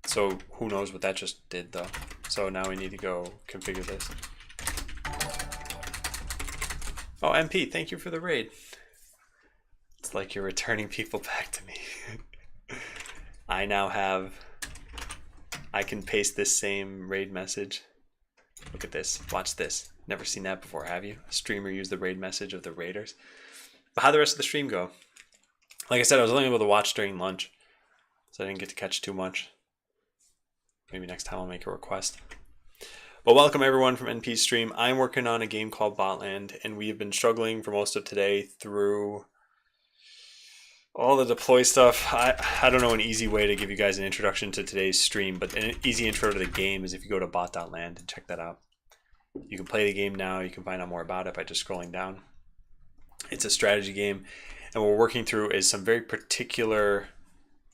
Speaker 1: So who knows what that just did though. So now we need to go configure this. Oh, MP, thank you for the raid. It's like you're returning people back to me. I can paste this same raid message. Look at this, watch this. Never seen that before, have you? A streamer use the raid message of the raiders. But how'd the rest of the stream go? Like I said, I was only able to watch during lunch, so I didn't get to catch too much. Maybe next time I'll make a request. Well, welcome everyone from NP's stream. I'm working on a game called Bot Land, and we have been struggling for most of today through all the deploy stuff. I don't know an easy way to give you guys an introduction to today's stream, but an easy intro to the game is if you go to bot.land and check that out. You can play the game now. You can find out more about it by just scrolling down. It's a strategy game, and what we're working through is some very particular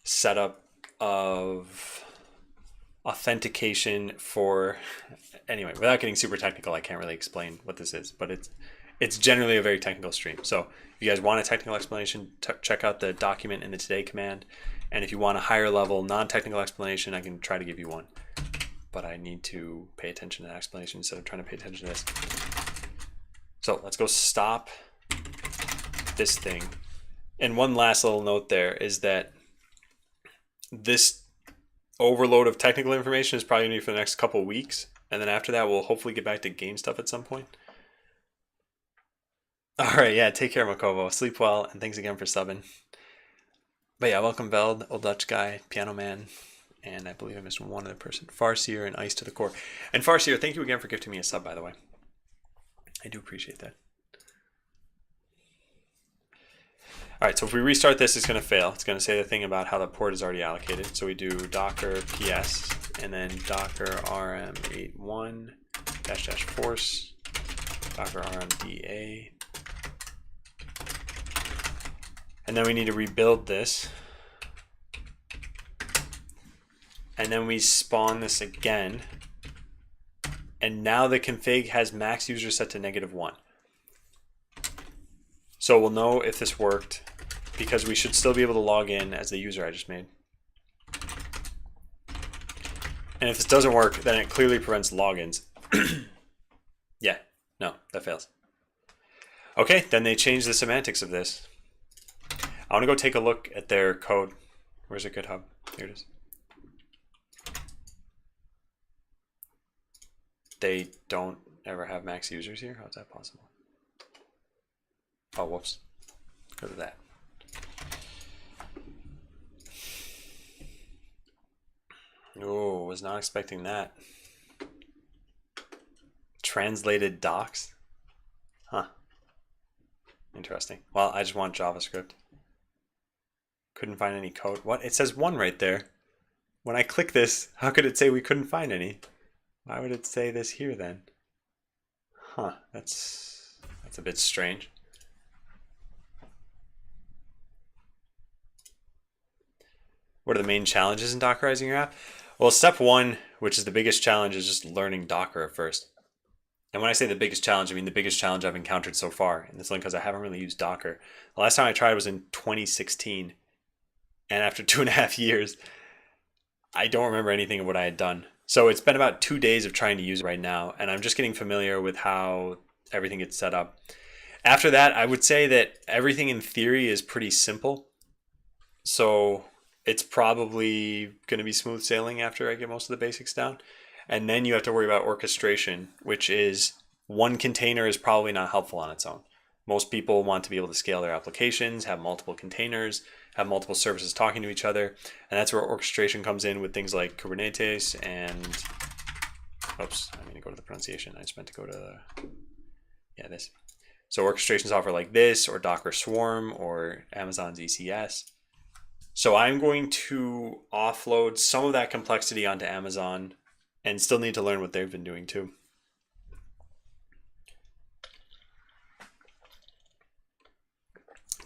Speaker 1: setup of authentication for, anyway, without getting super technical, I can't really explain what this is, but it's generally a very technical stream. So if you guys want a technical explanation, check out the document in the today command. And if you want a higher level non-technical explanation, I can try to give you one, but I need to pay attention to that explanation instead of trying to pay attention to this. So let's go stop this thing. And one last little note there is that this overload of technical information is probably going to be for the next couple of weeks. And then after that, we'll hopefully get back to game stuff at some point. All right, yeah, take care, Makovo. Sleep well, and thanks again for subbing. But yeah, welcome Veld, Old Dutch Guy, Piano Man, and I believe I missed one other person. Farseer and Ice to the Core. And Farseer, thank you again for gifting me a sub, by the way. I do appreciate that. All right, so if we restart this, it's going to fail. It's going to say the thing about how the port is already allocated. So we do docker ps and then docker rm81 -- force docker rmda. And then we need to rebuild this. And then we spawn this again. And now the config has max user set to -1. So we'll know if this worked because we should still be able to log in as the user I just made. And if this doesn't work, then it clearly prevents logins. Yeah, no, that fails. Okay, then they changed the semantics of this. I want to go take a look at their code. Where's their GitHub? Here it is. They don't ever have max users here? How's that possible? Oh, whoops. Because of that. Oh, was not expecting that. Translated docs? Huh. Interesting. Well, I just want JavaScript. Couldn't find any code. What? It says 1 right there. When I click this, how could it say we couldn't find any? Why would it say this here then? Huh, that's a bit strange. What are the main challenges in Dockerizing your app? Well, step 1, which is the biggest challenge, is just learning Docker at first. And when I say the biggest challenge, I mean the biggest challenge I've encountered so far. And it's only because I haven't really used Docker. The last time I tried was in 2016. And after 2.5 years, I don't remember anything of what I had done. So it's been about 2 days of trying to use it right now. And I'm just getting familiar with how everything gets set up. After that, I would say that everything in theory is pretty simple. So it's probably going to be smooth sailing after I get most of the basics down. And then you have to worry about orchestration, which is one container is probably not helpful on its own. Most people want to be able to scale their applications, have multiple containers, have multiple services talking to each other. And that's where orchestration comes in with things like Kubernetes and, oops, I'm going to go to the pronunciation. I just meant to go to, this. So orchestration software like this, or Docker Swarm, or Amazon's ECS. So I'm going to offload some of that complexity onto Amazon and still need to learn what they've been doing too.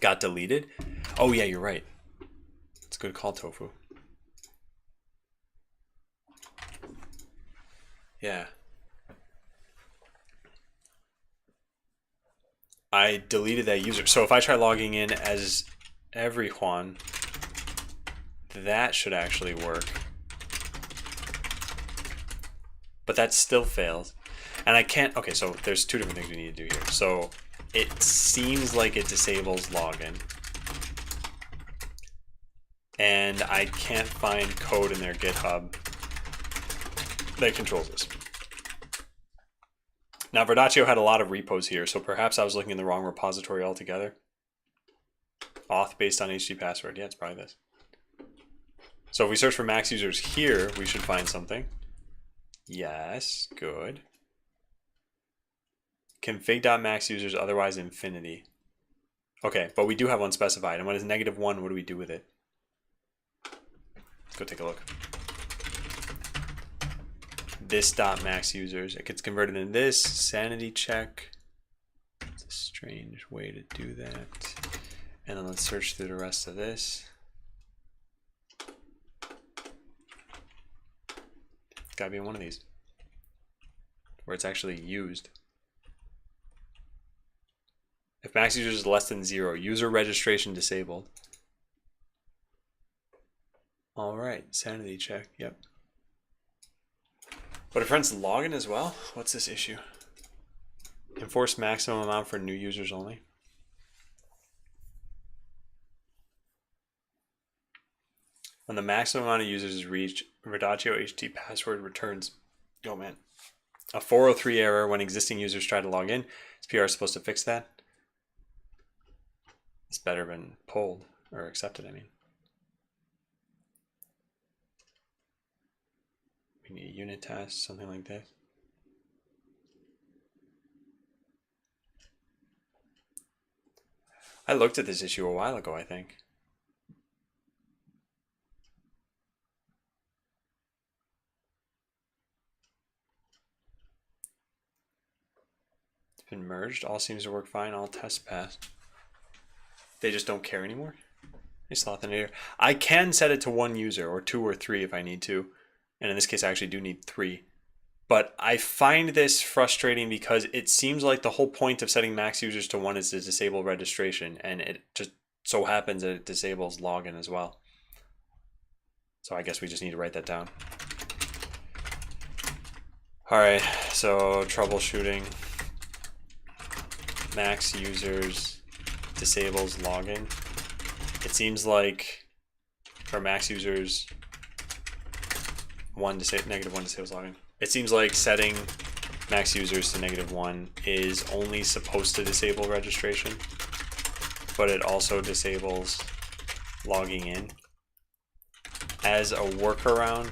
Speaker 1: Got deleted? Oh yeah, you're right. It's a good call, Tofu. Yeah. I deleted that user. So if I try logging in as everyone, that should actually work. But that still fails. And I can't, okay, so there's two different things we need to do here. So it seems like it disables login. And I can't find code in their GitHub that controls this. Now, Verdaccio had a lot of repos here, so perhaps I was looking in the wrong repository altogether. Auth based on HT password. Yeah, it's probably this. So if we search for max users here, we should find something. Yes, good. Config.max users, otherwise infinity. Okay, but we do have one specified. And when it's -1, what do we do with it? Let's go take a look. This dot max users, it gets converted in this sanity check. It's a strange way to do that. And then let's search through the rest of this. It's gotta be in one of these where it's actually used. If max users is less than 0, user registration disabled. All right, sanity check, yep. But if friends log in as well, what's this issue? Enforce maximum amount for new users only. When the maximum amount of users is reached, Verdaccio HT password returns, oh man, a 403 error when existing users try to log in. Is PR supposed to fix that? It's better been pulled or accepted, I mean. We need a unit test, something like this. I looked at this issue a while ago, I think. It's been merged. All seems to work fine. All tests passed. They just don't care anymore. They slot in here. I can set it to 1 user or 2 or 3 if I need to. And in this case, I actually do need 3. But I find this frustrating because it seems like the whole point of setting max users to 1 is to disable registration. And it just so happens that it disables login as well. So I guess we just need to write that down. All right, so troubleshooting. Max users disables login. It seems like for max users, -1 disables login. It seems like setting max users to -1 is only supposed to disable registration, but it also disables logging in. As a workaround,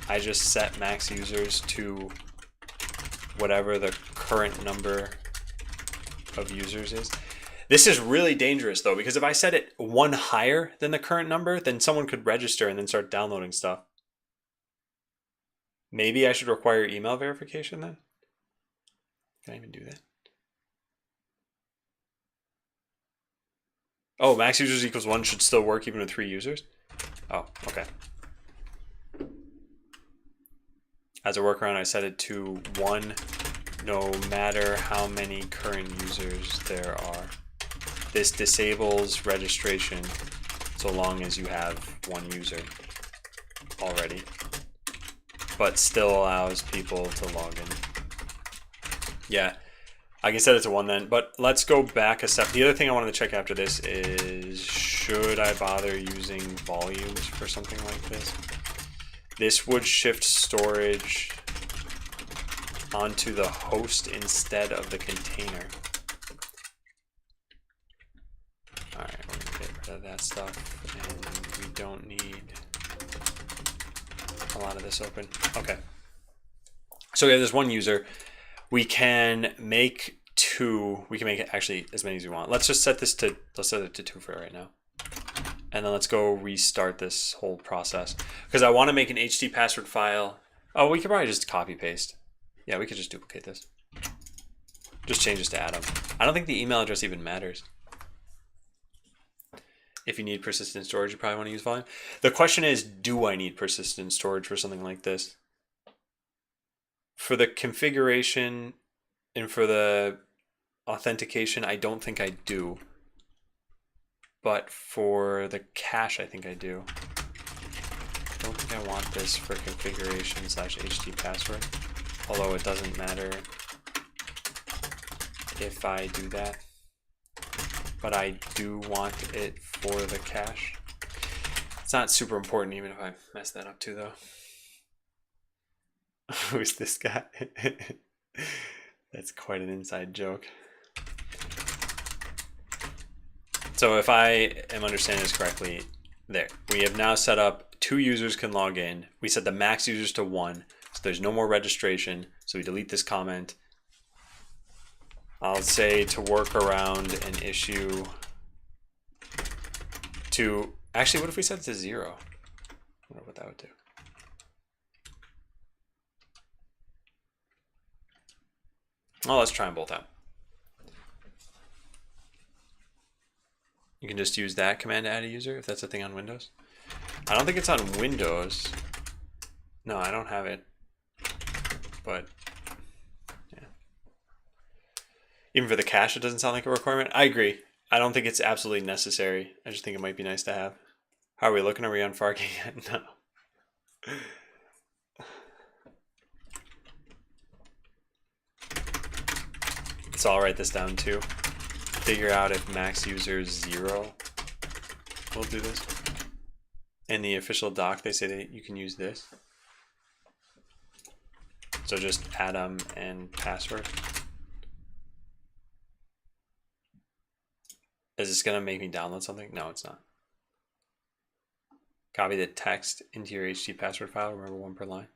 Speaker 1: I just set max users to whatever the current number of users is. This is really dangerous though, because if I set it 1 higher than the current number, then someone could register and then start downloading stuff. Maybe I should require email verification then? Can I even do that? Oh, max users equals 1 should still work even with 3 users? Oh, okay. As a workaround, I set it to 1 no matter how many current users there are. This disables registration so long as you have 1 user already, but still allows people to log in. Yeah, I can set it to 1 then, but let's go back a step. The other thing I wanted to check after this is, should I bother using volumes for something like this? This would shift storage onto the host instead of the container. All right, we're gonna get rid of that stuff, and we don't need a lot of this open. Okay. So we have this 1 user. We can make 2. We can make it actually as many as we want. Let's just set this to, let's set it to 2 for right now. And then let's go restart this whole process. Because I want to make an HT password file. Oh, we could probably just copy paste. Yeah, we could just duplicate this. Just change this to Adam. I don't think the email address even matters. If you need persistent storage, you probably want to use volume. The question is, do I need persistent storage for something like this? For the configuration and for the authentication, I don't think I do. But for the cache, I think I do. I don't think I want this for configuration / HT password. Although it doesn't matter if I do that. But I do want it for the cache. It's not super important even if I mess that up too though. Who's this guy? That's quite an inside joke. So if I am understanding this correctly, there. We have now set up 2 users can log in. We set the max users to 1, so there's no more registration. So we delete this comment. I'll say to work around an issue to, actually, what if we set it to 0? I wonder what that would do. Oh, let's try them both out. You can just use that command to add a user if that's a thing on Windows. I don't think it's on Windows. No, I don't have it. But yeah. Even for the cache, it doesn't sound like a requirement. I agree. I don't think it's absolutely necessary. I just think it might be nice to have. How are we looking? Are we on Fargate yet? No. So I'll write this down too. Figure out if max user 0 will do this. In the official doc, they say that you can use this. So just Adam and password. Is this gonna make me download something? No, it's not. Copy the text into your HT password file. Remember, 1 per line.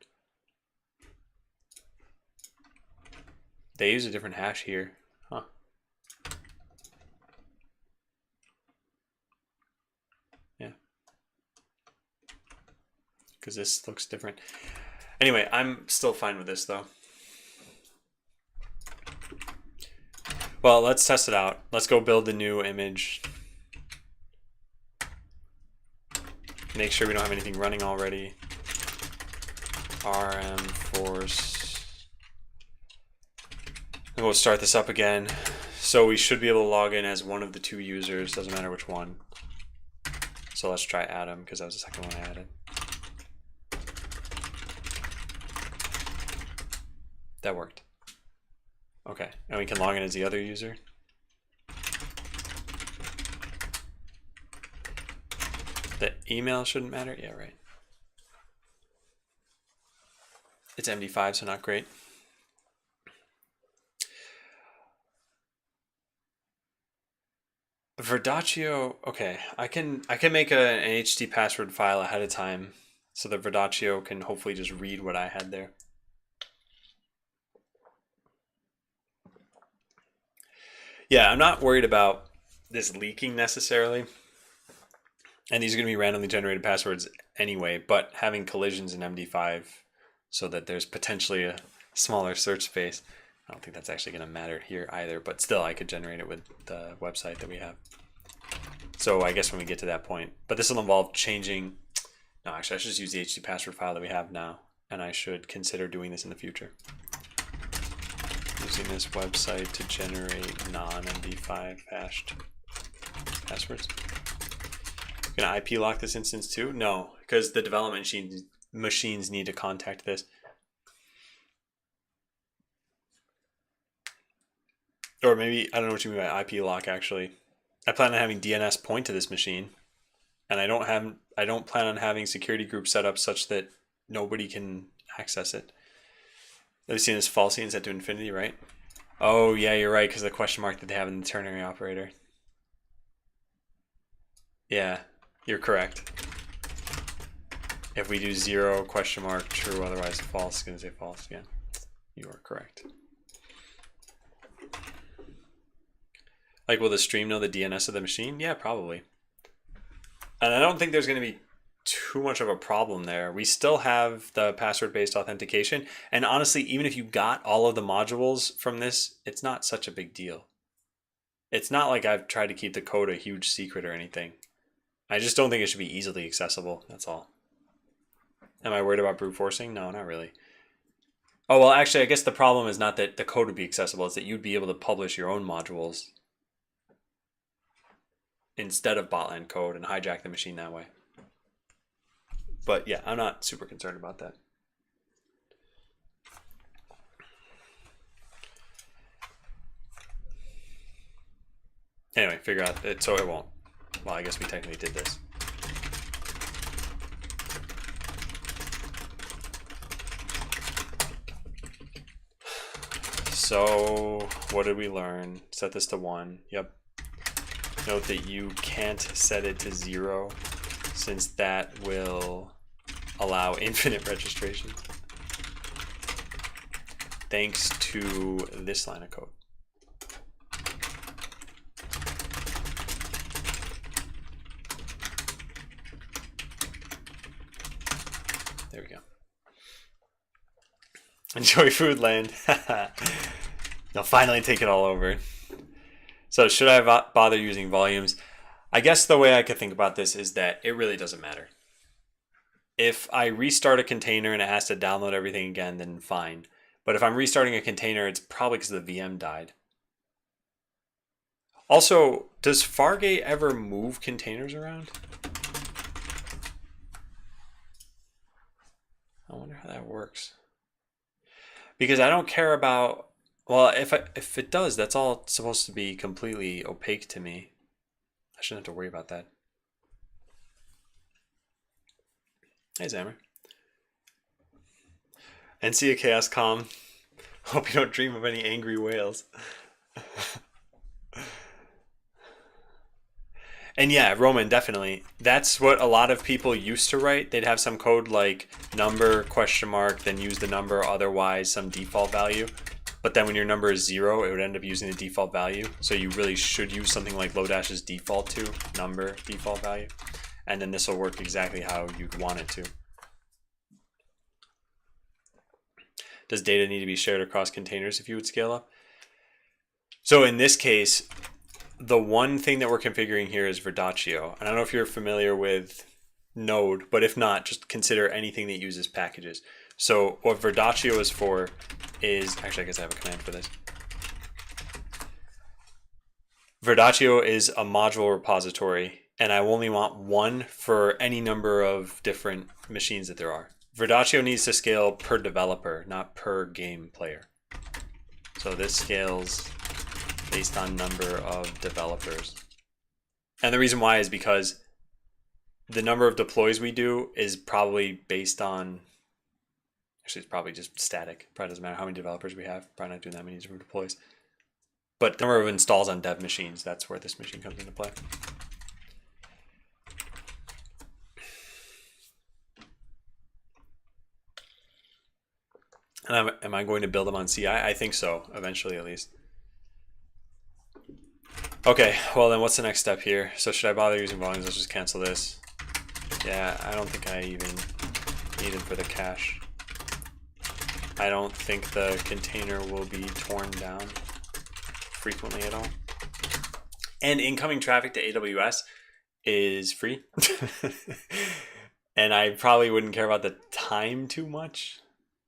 Speaker 1: They use a different hash here. Huh. Yeah. Because this looks different. Anyway, I'm still fine with this though. Well, let's test it out. Let's go build a new image. Make sure we don't have anything running already. RM force. And we'll start this up again. So we should be able to log in as one of the 2 users, doesn't matter which one. So let's try Adam because that was the second one I added. That worked. Okay, and we can log in as the other user. The email shouldn't matter? Yeah, right. It's MD5, so not great. Verdaccio, okay. I can make an HT password file ahead of time so that Verdaccio can hopefully just read what I had there. Yeah, I'm not worried about this leaking necessarily. And these are going to be randomly generated passwords anyway, but having collisions in MD5 so that there's potentially a smaller search space, I don't think that's actually going to matter here either, but still I could generate it with the website that we have. So I guess when we get to that point, but this will involve changing, no, actually I should just use the HT password file that we have now, and I should consider doing this in the future. Using this website to generate non-MD5 hashed passwords. Can I IP lock this instance too? No, because the development machines need to contact this. Or maybe, I don't know what you mean by IP lock actually. I plan on having DNS point to this machine, and I don't plan on having security groups set up such that nobody can access it. I've seen this falsely and set to infinity, right? Oh yeah, you're right, because the question mark that they have in the ternary operator. Yeah, you're correct. If we do 0 question mark true, otherwise false, it's gonna say false again. You are correct. Like, will the stream know the DNS of the machine? Yeah, probably. And I don't think there's going to be too much of a problem there. We still have the password-based authentication. And honestly, even if you got all of the modules from this, it's not such a big deal. It's not like I've tried to keep the code a huge secret or anything. I just don't think it should be easily accessible. That's all. Am I worried about brute forcing? No, not really. Oh, well, actually, I guess the problem is not that the code would be accessible, it's that you'd be able to publish your own modules instead of Botland code and hijack the machine that way. But yeah, I'm not super concerned about that. Anyway, figure out it so it won't. Well, I guess we technically did this. So what did we learn? Set this to 1. Yep. Note that you can't set it to 0 since that will allow infinite registration. Thanks to this line of code. There we go. Enjoy Food Land. They'll finally take it all over. So should I bother using volumes? I guess the way I could think about this is that it really doesn't matter. If I restart a container and it has to download everything again, then fine. But if I'm restarting a container, it's probably because the VM died. Also, does Fargate ever move containers around? I wonder how that works. Because I don't care about, well, if it does, that's all supposed to be completely opaque to me. I shouldn't have to worry about that. Hey, Zammer. And see a chaos calm. Hope you don't dream of any angry whales. And yeah, Roman, definitely. That's what a lot of people used to write. They'd have some code like number, question mark, then use the number, otherwise some default value. But then when your number is 0, it would end up using the default value. So you really should use something like Lodash's default to, number, default value. And then this will work exactly how you'd want it to. Does data need to be shared across containers if you would scale up? So in this case, the one thing that we're configuring here is Verdaccio. And I don't know if you're familiar with Node, but if not, just consider anything that uses packages. So what Verdaccio is for is, actually I guess I have a command for this. Verdaccio is a module repository, and I only want one for any number of different machines that there are. Verdaccio needs to scale per developer, not per game player. So this scales based on number of developers. And the reason why is because the number of deploys we do is probably based on, actually it's probably just static. Probably doesn't matter how many developers we have. Probably not doing that many different deploys. But the number of installs on dev machines, that's where this machine comes into play. And am I going to build them on CI? I think so, eventually at least. Okay, well then what's the next step here? So should I bother using volumes? Let's just cancel this. Yeah, I don't think I even need them for the cache. I don't think the container will be torn down frequently at all. And incoming traffic to AWS is free. And I probably wouldn't care about the time too much,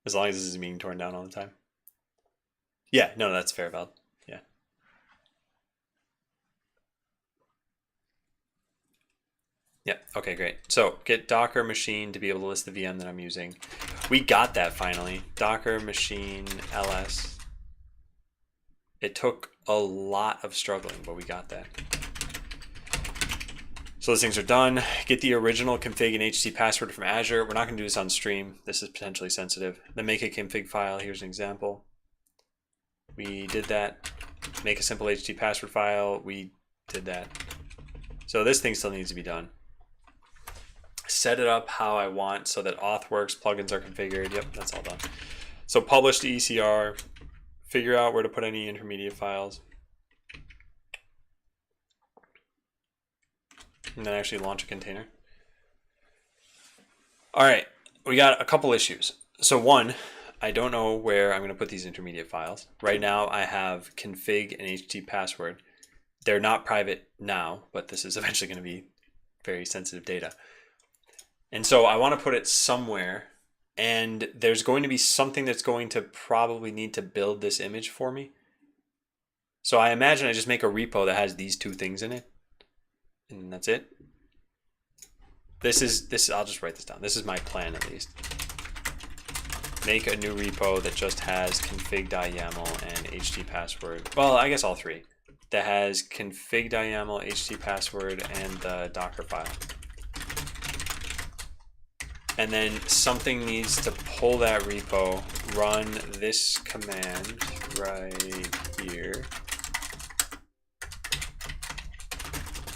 Speaker 1: as long as this is being torn down all the time. Yeah, no, that's fair, Val. Yeah. Yeah, okay, great. So get Docker machine to be able to list the VM that I'm using. We got that finally. Docker machine ls. It took a lot of struggling, but we got that. So those things are done. Get the original config and HTTP password from Azure. We're not going to do this on stream. This is potentially sensitive. Then make a config file. Here's an example. We did that. Make a simple HTTP password file. We did that. So this thing still needs to be done. Set it up how I want so that auth works, plugins are configured. Yep, that's all done. So publish to ECR. Figure out where to put any intermediate files. And then actually launch a container. All right, we got a couple issues. So one, I don't know where I'm going to put these intermediate files. Right now I have config and HTTP password. They're not private now, but this is eventually going to be very sensitive data. And so I want to put it somewhere and there's going to be something that's going to probably need to build this image for me. So I imagine I just make a repo that has these two things in it, and that's it. I'll just write this down. This is my plan at least. Make a new repo that just has config.yaml and htpassword. Well, I guess all three. That has config.yaml, htpassword, and the Docker file. And then something needs to pull that repo, run this command right here,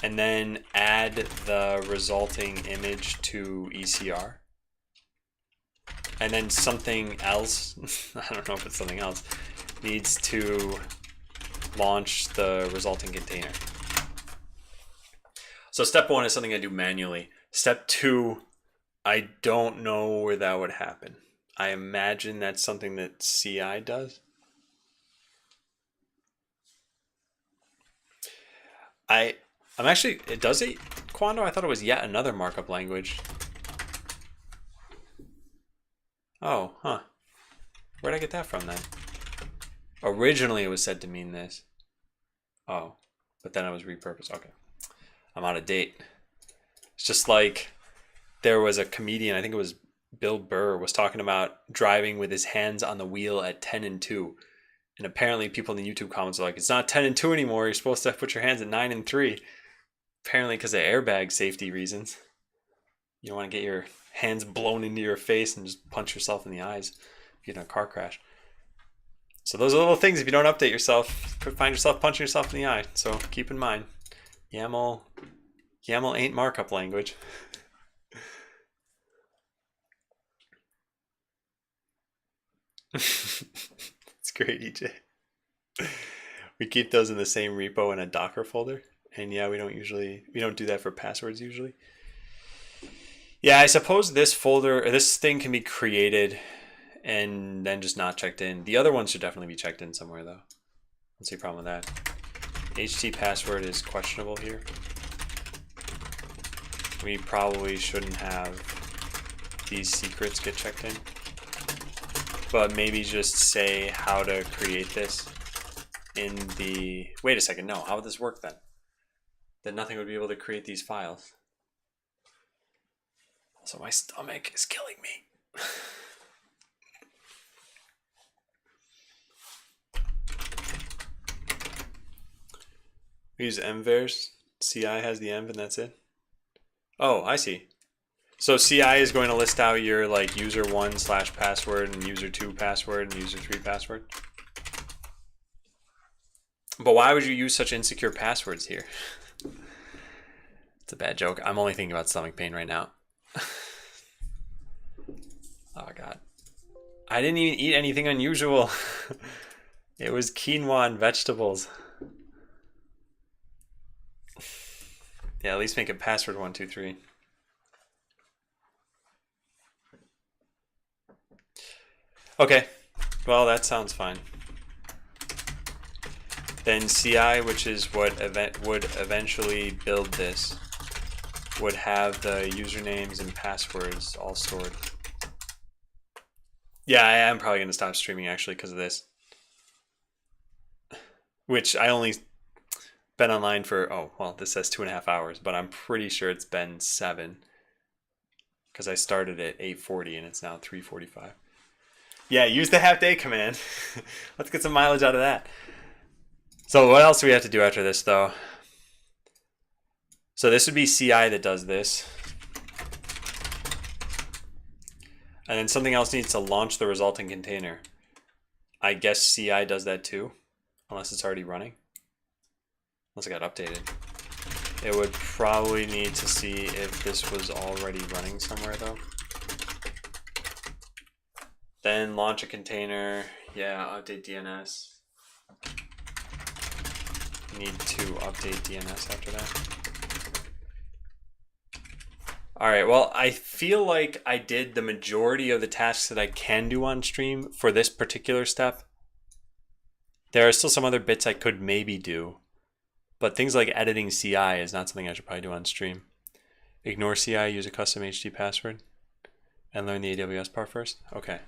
Speaker 1: and then add the resulting image to ECR. And then something else, I don't know if it's something else, needs to launch the resulting container. So step one is something I do manually. Step two, I don't know where that would happen. I imagine that's something that CI does. I'm actually, it does it, Quando? I thought it was yet another markup language. Oh, huh. Where'd I get that from then? Originally it was said to mean this. Oh, but then it was repurposed. Okay. I'm out of date. It's just like there was a comedian, I think it was Bill Burr, was talking about driving with his hands on the wheel at 10 and 2. And apparently people in the YouTube comments are like, it's not 10 and 2 anymore. You're supposed to put your hands at 9 and 3. Apparently because of airbag safety reasons. You don't want to get your hands blown into your face and just punch yourself in the eyes if you get in a car crash. So those are little things, if you don't update yourself, you could find yourself punching yourself in the eye. So keep in mind, YAML ain't markup language. It's great, EJ. We keep those in the same repo in a Docker folder. And yeah, we don't do that for passwords usually. Yeah, I suppose this folder, or this thing can be created and then just not checked in. The other ones should definitely be checked in somewhere though. Don't see a problem with that. htpassword is questionable here. We probably shouldn't have these secrets get checked in. But maybe just say how to create this in the... Wait a second, no, how would this work then? Then nothing would be able to create these files. Also, my stomach is killing me. We use envers. CI has the env and that's it. Oh, I see. So CI is going to list out your like user1/password and user2 password and user3 password. But why would you use such insecure passwords here? It's a bad joke. I'm only thinking about stomach pain right now. Oh God. I didn't even eat anything unusual. It was quinoa and vegetables. Yeah, at least make it password 123. Okay, well that sounds fine. Then CI, which is what would eventually build this, would have the usernames and passwords all stored. Yeah, I am probably going to stop streaming actually because of this. Which I only been online for, oh, well, this says 2.5 hours, but I'm pretty sure it's been 7. Because I started at 8:40 and it's now 3:45. Yeah, use the half day command. Let's get some mileage out of that. So what else do we have to do after this though? So this would be CI that does this. And then something else needs to launch the resulting container. I guess CI does that too, unless it's already running. Unless it got updated. It would probably need to see if this was already running somewhere though. Then launch a container. Yeah, update DNS. Need to update DNS after that. All right, well, I feel like I did the majority of the tasks that I can do on stream for this particular step. There are still some other bits I could maybe do, but things like editing CI is not something I should probably do on stream. Ignore CI, use a custom HT password. And learn the AWS part first? Okay.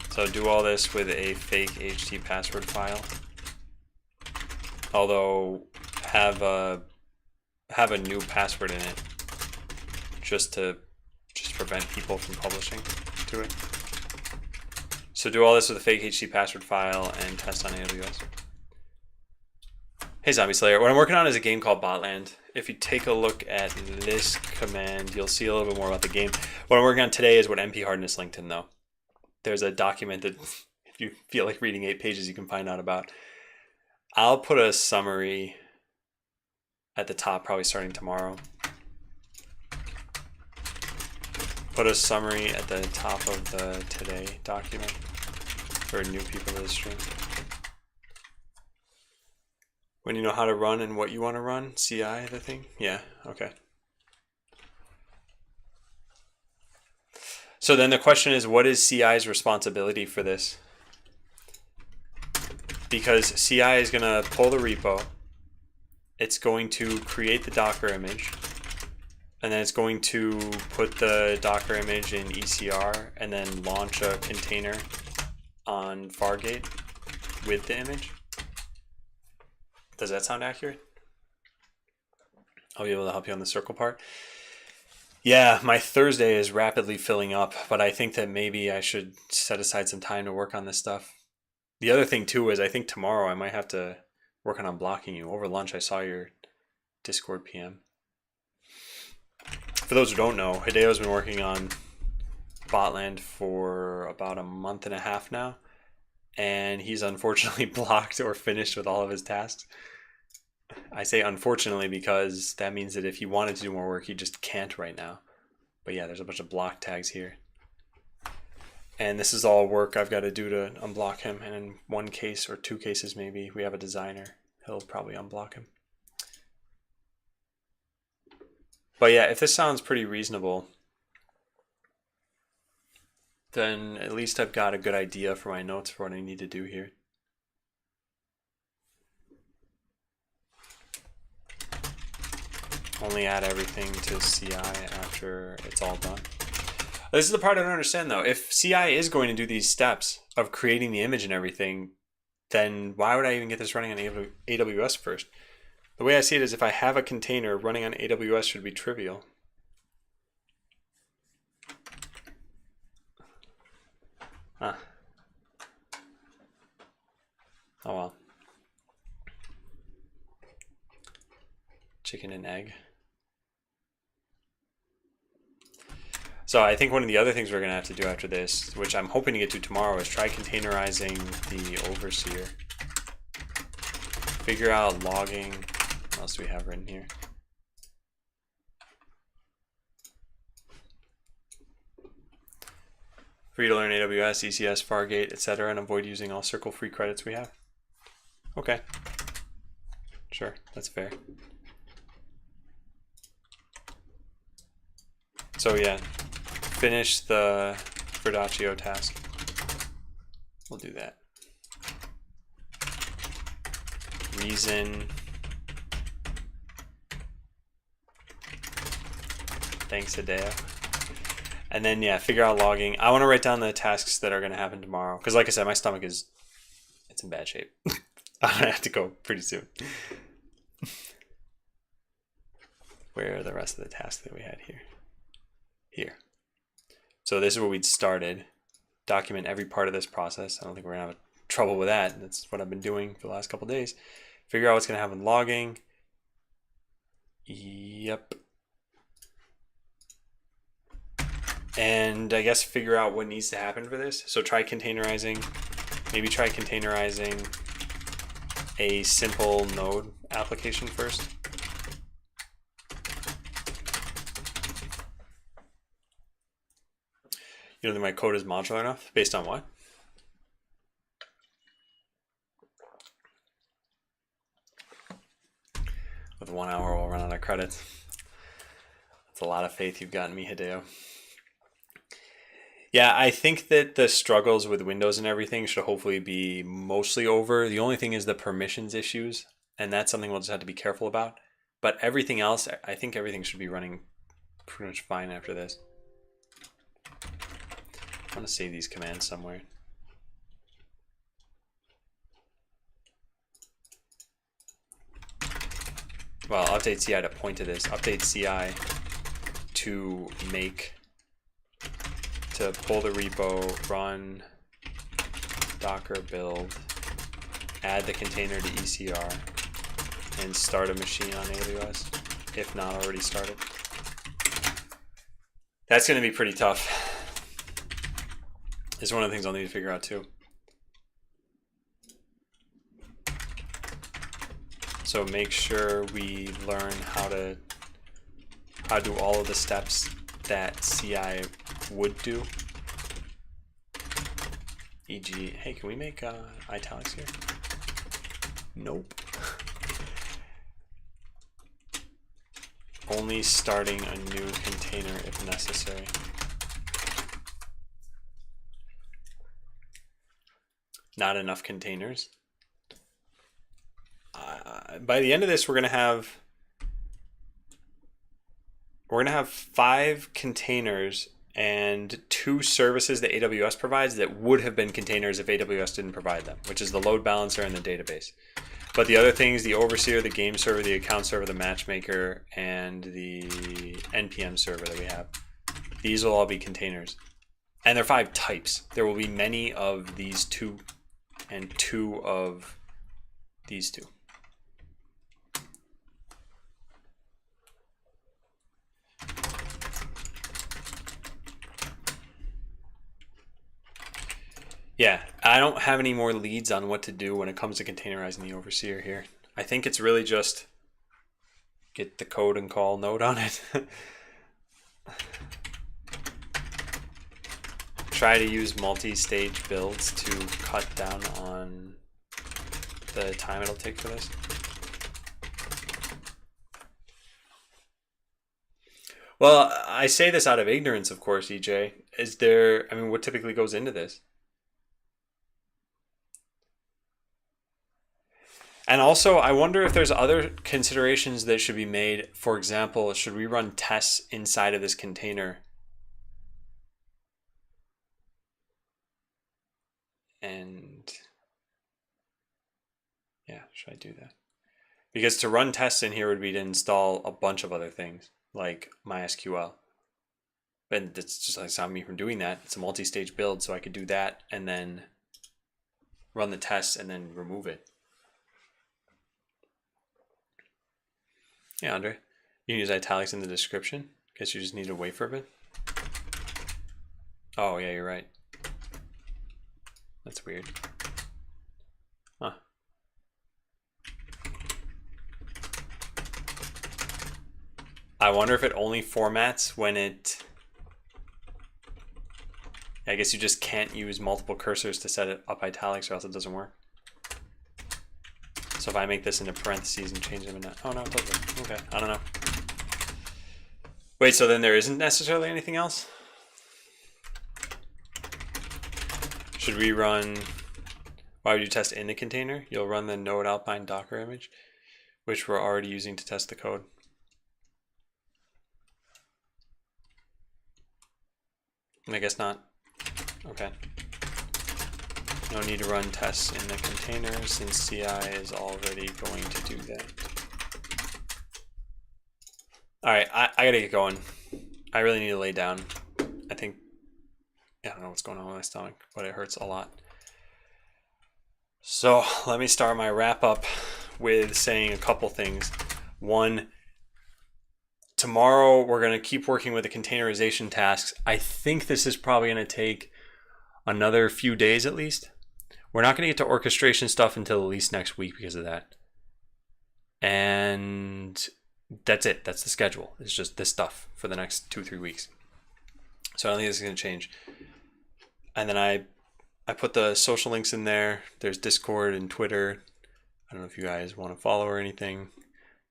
Speaker 1: So do all this with a fake HT password file. Although have a new password in it just to prevent people from publishing to it. So do all this with a fake HT password file and test on AWS. Hey Zombie Slayer, what I'm working on is a game called Bot Land. If you take a look at this command, you'll see a little bit more about the game. What I'm working on today is what MP Hardness linked in though. There's a document that if you feel like reading 8 pages, you can find out about. I'll put a summary at the top, probably starting tomorrow. Put a summary at the top of the today document for new people to the stream. When you know how to run and what you want to run, CI the thing? Yeah, okay. So then the question is, what is CI's responsibility for this? Because CI is going to pull the repo, it's going to create the Docker image, and then it's going to put the Docker image in ECR and then launch a container on Fargate with the image. Does that sound accurate? I'll be able to help you on the circle part. Yeah, my Thursday is rapidly filling up, but I think that maybe I should set aside some time to work on this stuff. The other thing too is I think tomorrow I might have to work on unblocking you. Over lunch I saw your Discord PM. For those who don't know, Hideo's been working on Botland for about a month and a half now, and he's unfortunately blocked or finished with all of his tasks. I say unfortunately because that means that if he wanted to do more work, he just can't right now. But yeah, there's a bunch of block tags here. And this is all work I've got to do to unblock him. And in one case or 2 cases maybe, we have a designer. He'll probably unblock him. But yeah, if this sounds pretty reasonable, then at least I've got a good idea for my notes for what I need to do here. Only add everything to CI after it's all done. This is the part I don't understand though. If CI is going to do these steps of creating the image and everything, then why would I even get this running on AWS first? The way I see it is if I have a container, running on AWS should be trivial. Huh. Oh well. Chicken and egg. So I think one of the other things we're going to have to do after this, which I'm hoping to get to tomorrow, is try containerizing the overseer. Figure out logging. What else do we have written here? Free to learn AWS, ECS, Fargate, etc., and avoid using all circle free credits we have. Okay. Sure, that's fair. So yeah, finish the Verdaccio task. We'll do that. Reason. Thanks, Hideo. And then yeah, figure out logging. I want to write down the tasks that are going to happen tomorrow. Because like I said, my stomach it's in bad shape. I'm going to have to go pretty soon. Where are the rest of the tasks that we had here? Here. So this is where we'd started. Document every part of this process. I don't think we're going to have trouble with that. That's what I've been doing for the last couple of days. Figure out what's going to happen logging. Yep. And I guess figure out what needs to happen for this. So try containerizing. Maybe try containerizing a simple node application first. You don't think my code is modular enough? Based on what? With 1 hour, we'll run out of credits. That's a lot of faith you've got in me, Hideo. Yeah, I think that the struggles with Windows and everything should hopefully be mostly over. The only thing is the permissions issues. and that's something we'll just have to be careful about. But everything else, I think everything should be running pretty much fine after this. I want to save these commands somewhere. Well, update CI to point to this. Update CI to pull the repo, run docker build, add the container to ECR, and start a machine on AWS, if not already started. That's going to be pretty tough. It's one of the things I'll need to figure out too. So make sure we learn how to do all of the steps that CI would do. E.g., hey, can we make italics here? Nope. Only starting a new container if necessary. Not enough containers. By the end of this, we're gonna have 5 containers and 2 services that AWS provides that would have been containers if AWS didn't provide them, which is the load balancer and the database. But the other things, the overseer, the game server, the account server, the matchmaker, and the NPM server that we have, these will all be containers. And there are 5 types. There will be many of these 2 and 2 of these 2. Yeah, I don't have any more leads on what to do when it comes to containerizing the overseer here. I think it's really just get the code and call node on it. Try to use multi-stage builds to cut down on the time it'll take for this. Well, I say this out of ignorance, of course, EJ. What typically goes into this? And also, I wonder if there's other considerations that should be made. For example, should we run tests inside of this container? And yeah, should I do that? Because to run tests in here would be to install a bunch of other things, like MySQL. And that's just like stopping me from doing that. It's a multi-stage build, so I could do that and then run the tests and then remove it. Yeah, Andre, you can use italics in the description. Guess you just need to wait for a bit. Oh, yeah, you're right. That's weird. Huh. I wonder if it only formats when it... I guess you just can't use multiple cursors to set it up italics or else it doesn't work. So if I make this into parentheses and change them into... Oh, no, it does work. Okay, I don't know. Wait, so then there isn't necessarily anything else? Should we run... Why would you test in the container? You'll run the node alpine docker image, which we're already using to test the code. I guess not. Okay. No need to run tests in the container since CI is already going to do that. All right, I gotta get going. I really need to lay down. I think, I don't know what's going on with my stomach, but it hurts a lot. So let me start my wrap up with saying a couple things. One, tomorrow we're gonna keep working with the containerization tasks. I think this is probably gonna take another few days at least. We're not going to get to orchestration stuff until at least next week because of that. And that's it. That's the schedule. It's just this stuff for the next 2-3 weeks. So I don't think this is going to change. And then I put the social links in there. There's Discord and Twitter. I don't know if you guys want to follow or anything.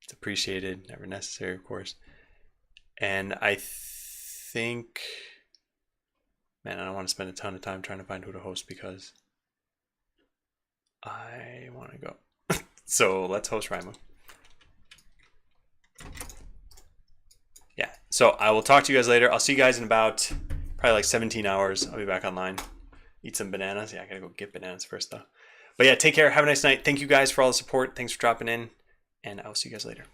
Speaker 1: It's appreciated. Never necessary, of course. And I think... Man, I don't want to spend a ton of time trying to find who to host because I want to go. So let's host Raimu. Yeah, so I will talk to you guys later. I'll see you guys in about probably like 17 hours. I'll be back online. Eat some bananas. Yeah, I gotta go get bananas first though. But yeah, take care. Have a nice night. Thank you guys for all the support. Thanks for dropping in. And I will see you guys later.